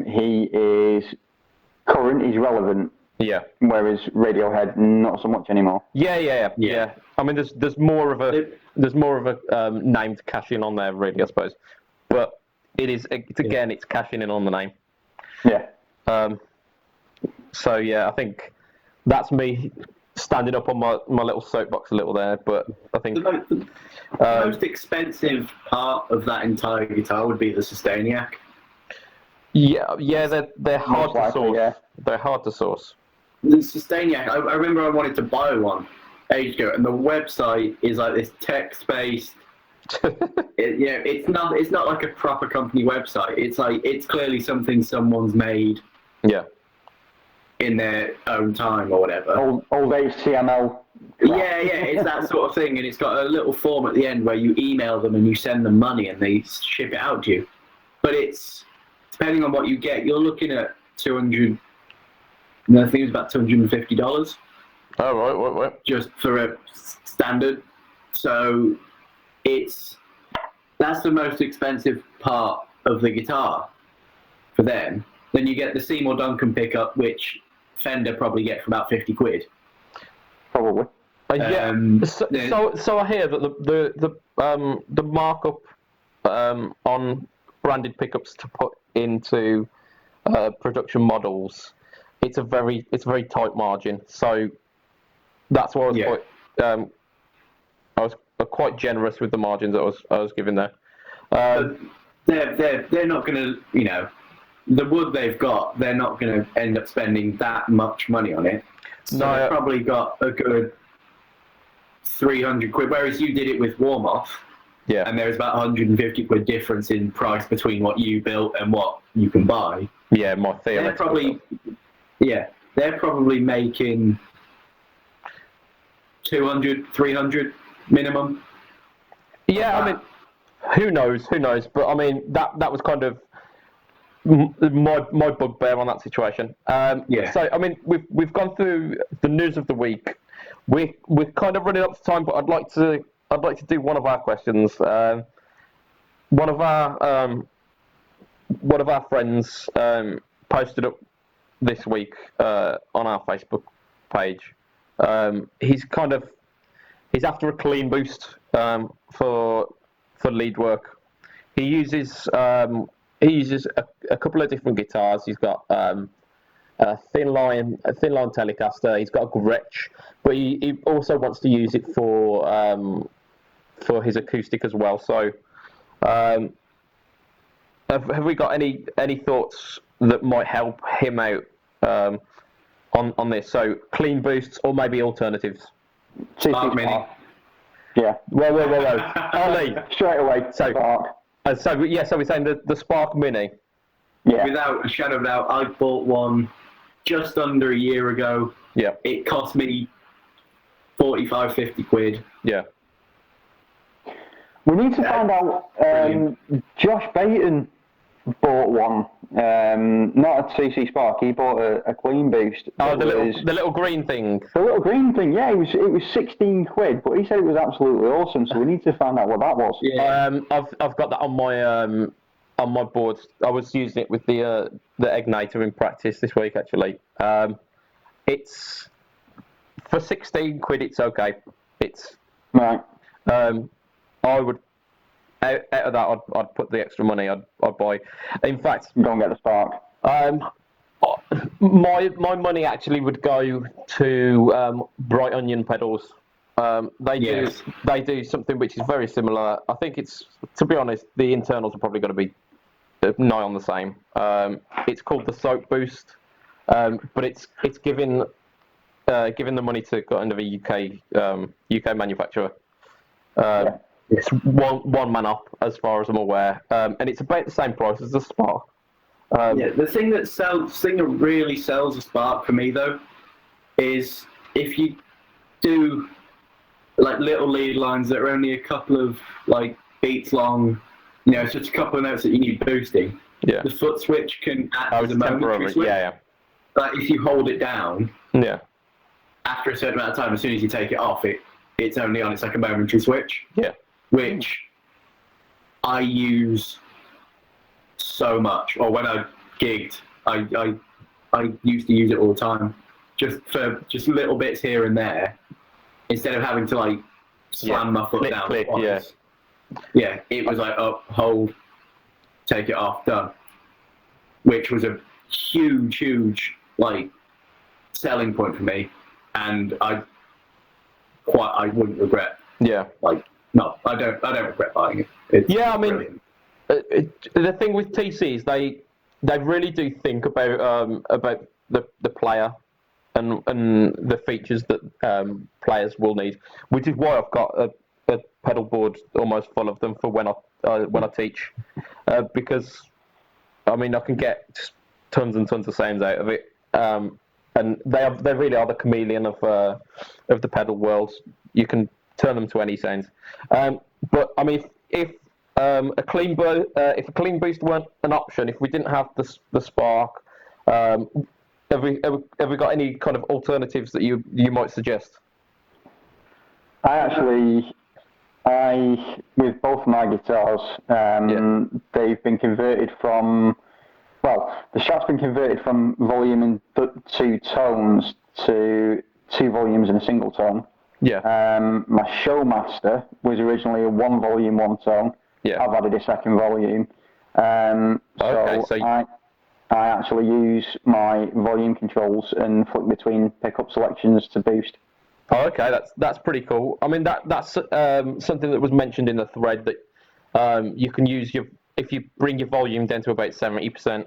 He is current, he's relevant. Yeah. Whereas Radiohead, not so much anymore. Yeah. I mean, there's more of a name to cash in on there, really, I suppose. But it's cashing in on the name. Yeah. So yeah, I think that's me standing up on my little soapbox a little there. But I think the most expensive part of that entire guitar would be the Sustainiac. Yeah, they're hard to source. Yeah. They're hard to source. The Sustainiac, I remember I wanted to buy one ages ago, and the website is like this text-based. It's not like a proper company website. It's clearly something someone's made. Yeah. In their own time or whatever. Old HTML. Yeah, it's that sort of thing, and it's got a little form at the end where you email them and you send them money and they ship it out to you. But it's depending on what you get, you're looking at $200. I think it's about $250. Oh right. Just for a standard. So that's the most expensive part of the guitar for them. Then you get the Seymour Duncan pickup, which Fender probably get for about 50 quid. Probably. So I hear that the markup on branded pickups to put into production models, it's a very tight margin. So that's why I was quite generous with the margins that I was giving there. They're not going to, the wood they've got, they're not going to end up spending that much money on it. So they've probably got a good 300 quid, whereas you did it with Warmoth. Yeah. and there's about 150 quid difference in price between what you built and what you can buy. Yeah, my They're theoretical. they're probably making 200, 300 minimum. Yeah, I mean, who knows? Who knows? But I mean, that was kind of my bugbear on that situation. Yeah. So I mean, we've gone through the news of the week. We're kind of running up to time, but I'd like to do one of our questions. One of our friends posted up this week on our Facebook page. He's after a clean boost for lead work. He uses a couple of different guitars. He's got a thin line Telecaster. He's got a Gretsch, but he also wants to use it for his acoustic as well. So, have we got any thoughts that might help him out on this? So, clean boosts or maybe alternatives. Spark Mini. Yeah. Whoa. Ollie. Straight away. So, Spark. So we're saying the Spark Mini. Yeah. Without a shadow of a doubt, I bought one just under a year ago. Yeah. It cost me 45, 50 quid. Yeah. We need to find out. Josh Bayton bought one. Not a CC Spark. He bought a clean boost. Oh, the little green thing. The little green thing. Yeah, it was 16 quid, but he said it was absolutely awesome. So we need to find out what that was. Yeah. I've got that on my board. I was using it with the Egnator in practice this week actually. It's for 16 quid. It's okay. It's Right. I would out of that I'd put the extra money I'd buy. In fact, Go and get the Spark. my money actually would go to Bright Onion pedals. They do something which is very similar. I think it's, to be honest, the internals are probably going to be nigh on the same. It's called the Soap Boost, but it's giving the money to kind of a UK manufacturer. It's one man up as far as I'm aware, and it's about the same price as the Spark. The thing that really sells a Spark for me though is if you do like little lead lines that are only a couple of like beats long, it's just a couple of notes that you need boosting. Yeah. The foot switch can act as a temporary. momentary switch. Yeah. Like if you hold it down, Yeah. after a certain amount of time, as soon as you take it off, it's only on. It's like a momentary switch. Yeah. Which I use so much. Or when I gigged, I used to use it all the time, just for little bits here and there, instead of having to like slam my foot down. Click, yeah. It was like up, hold, take it off, done. Which was a huge like selling point for me, and I wouldn't regret. Yeah. No, I don't regret buying it. It's I mean, brilliant. The thing with TCs, they really do think about the player and the features that players will need, which is why I've got a pedal board almost full of them for when I teach, because I mean I can get just tons and tons of sounds out of it, and they really are the chameleon of the pedal world. You can turn them to any sounds. But I mean, if a clean boost weren't an option, if we didn't have the Spark, have we got any kind of alternatives that you might suggest? With both my guitars, they've been converted from. Well, the Strat's been converted from volume in 2 tones to 2 volumes in a single tone. Yeah. My Showmaster was originally a 1 volume, 1 tone. Yeah. I've added a second volume. So I actually use my volume controls and flick between pickup selections to boost. Oh, okay, that's pretty cool. I mean, that's something that was mentioned in the thread that you can use if you bring your volume down to about 70%.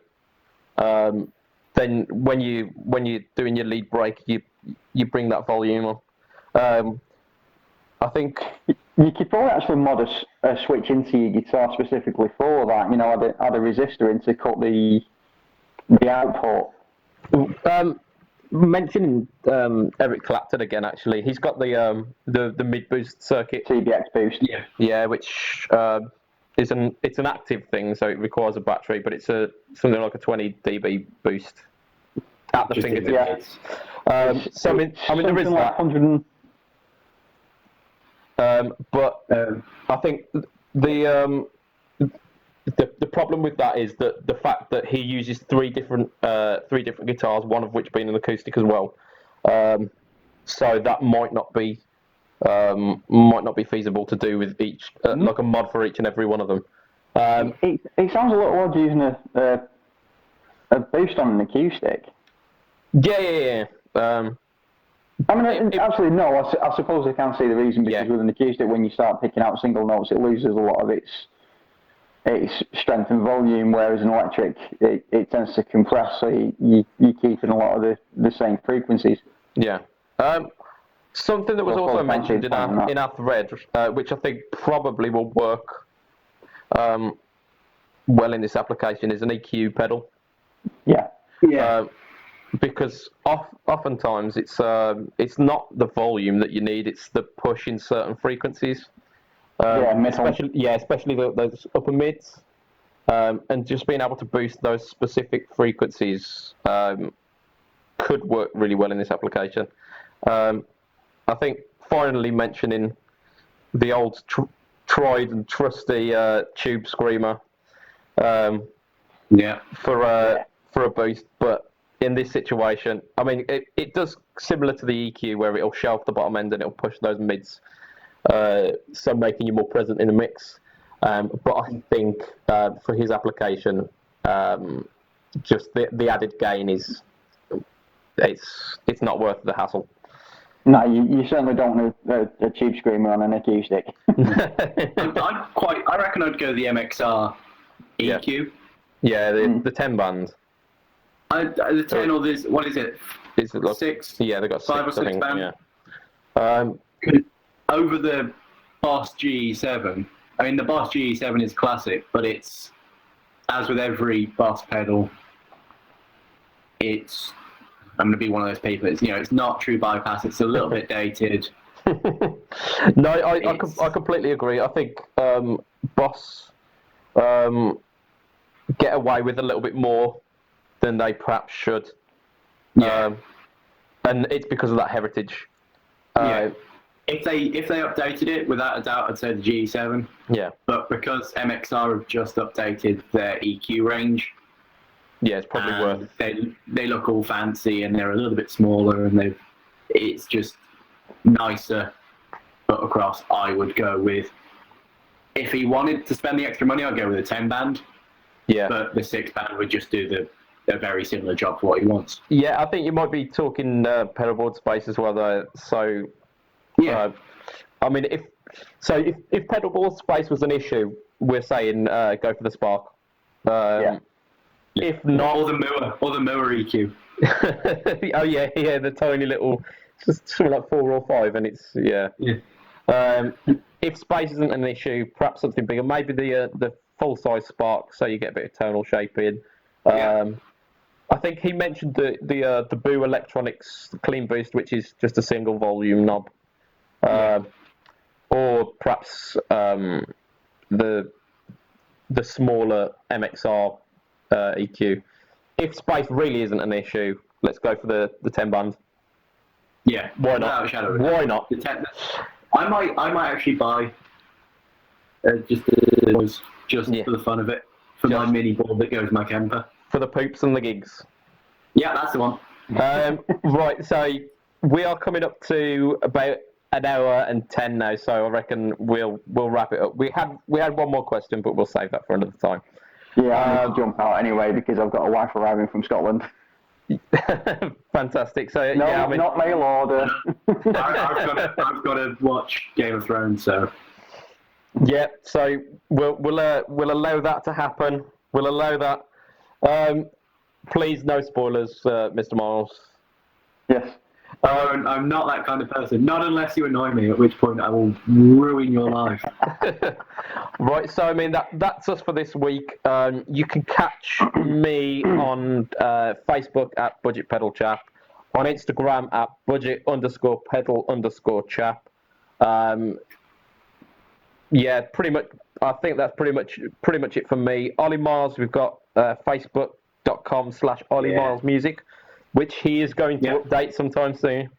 Then when you're doing your lead break, you bring that volume up. I think You could probably actually mod a switch into your guitar specifically for that. You know, add a resistor in to cut the output. Mentioning Eric Clapton again, actually, he's got the mid boost circuit. TBX boost. Yeah, which it's an active thing, so it requires a battery, but it's something like a 20 dB boost at the fingertips. So I mean there is like that. But I think the problem with that is that the fact that he uses three different guitars, one of which being an acoustic as well. So that might not be feasible to do with each, like a mod for each and every one of them. It sounds a little odd using a boost on an acoustic. Yeah. I mean, actually, no. I suppose I can see the reason, because with an acoustic, when you start picking out single notes, it loses a lot of its strength and volume, whereas an electric, it tends to compress, so you keep in a lot of the same frequencies. Yeah. Something that was also mentioned in our thread, which I think probably will work well in this application, is an EQ pedal. Yeah. Because oftentimes it's not the volume that you need; it's the push in certain frequencies. Especially those upper mids, and just being able to boost those specific frequencies could work really well in this application. I think finally mentioning the old tried and trusty tube screamer for a boost, but in this situation, I mean, it does similar to the EQ, where it'll shelf the bottom end and it'll push those mids, so making you more present in the mix. But I think for his application, just the added gain is it's not worth the hassle. No, you certainly don't need a tube screamer on an acoustic. I reckon I'd go the MXR EQ. Yeah, the 10 band. The 10 or this, what is it? It's like, 6? Yeah, they got 5 or 6 think, band. Yeah. Over the Boss GE7. I mean, the Boss GE7 is classic, but it's, as with every Boss pedal, I'm going to be one of those people. It's not true bypass. It's a little bit dated. No, I completely agree. I think Boss get away with a little bit more than they perhaps should. And it's because of that heritage. If they updated it, without a doubt, I'd say the GE7. Yeah. But because MXR have just updated their EQ range, it's probably worth. They look all fancy and they're a little bit smaller, and it's just nicer put across. I would go with, if he wanted to spend the extra money, I'd go with a 10 band. Yeah. But the 6 band would just do a very similar job for what he wants. Yeah, I think you might be talking pedalboard space as well, though. So, I mean, if pedalboard space was an issue, we're saying go for the Spark. If not, or the Moore EQ. The tiny little, just something like 4 or 5, and it's if space isn't an issue, perhaps something bigger. Maybe the full size Spark, so you get a bit of tonal shaping. I think he mentioned the Boo Electronics Clean Boost, which is just a single volume knob, or perhaps the smaller MXR EQ. If space really isn't an issue, let's go for the 10 band. Yeah, why not? Why not? The 10, I might actually buy just for the fun of it, for my mini board that goes my Kemper. For the poops and the gigs. Yeah, that's the one. Right, so we are coming up to about an hour and 10 now, so I reckon we'll wrap it up. We had one more question, but we'll save that for another time. Yeah, I need to jump out anyway because I've got a wife arriving from Scotland. Fantastic. So no, not mail order. I've got to watch Game of Thrones, so. Yeah, so we'll allow that to happen. We'll allow that. Please, no spoilers, Mr. Miles. Yes. Oh, I'm not that kind of person. Not unless you annoy me, at which point I will ruin your life. Right, so I mean that's us for this week. You can catch me on Facebook at Budget Pedal Chap, on Instagram at budget_pedal_chap. Yeah, pretty much. I think that's pretty much it for me. Ollie Miles, we've got facebook.com/Ollie Miles Music, which he is going to update sometime soon.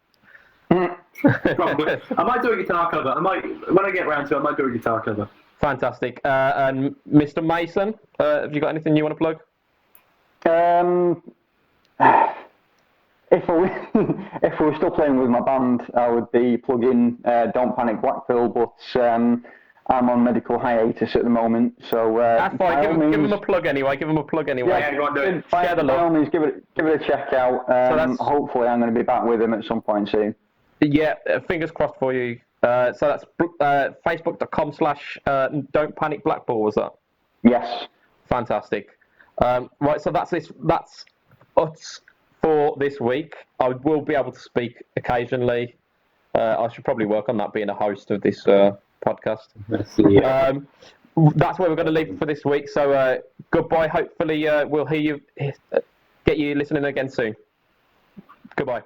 Probably. I might do a guitar cover. When I get round to it, I might do a guitar cover. Fantastic. And Mr. Mason, have you got anything you want to plug? If I were still playing with my band, I would be plugging Don't Panic Blackpool, but I'm on medical hiatus at the moment. So that's fine. Give him a plug anyway. Yeah, go on, do it. Share the love. By all means, give it a check out. Hopefully, I'm going to be back with him at some point soon. Yeah, fingers crossed for you. So that's facebook.com/Don't Panic Blackpool, was that? Yes. Fantastic. Right, so that's us for this week. I will be able to speak occasionally. I should probably work on that, being a host of this podcast. That's where we're going to leave it for this week. So goodbye. Hopefully we'll get you listening again soon. Goodbye.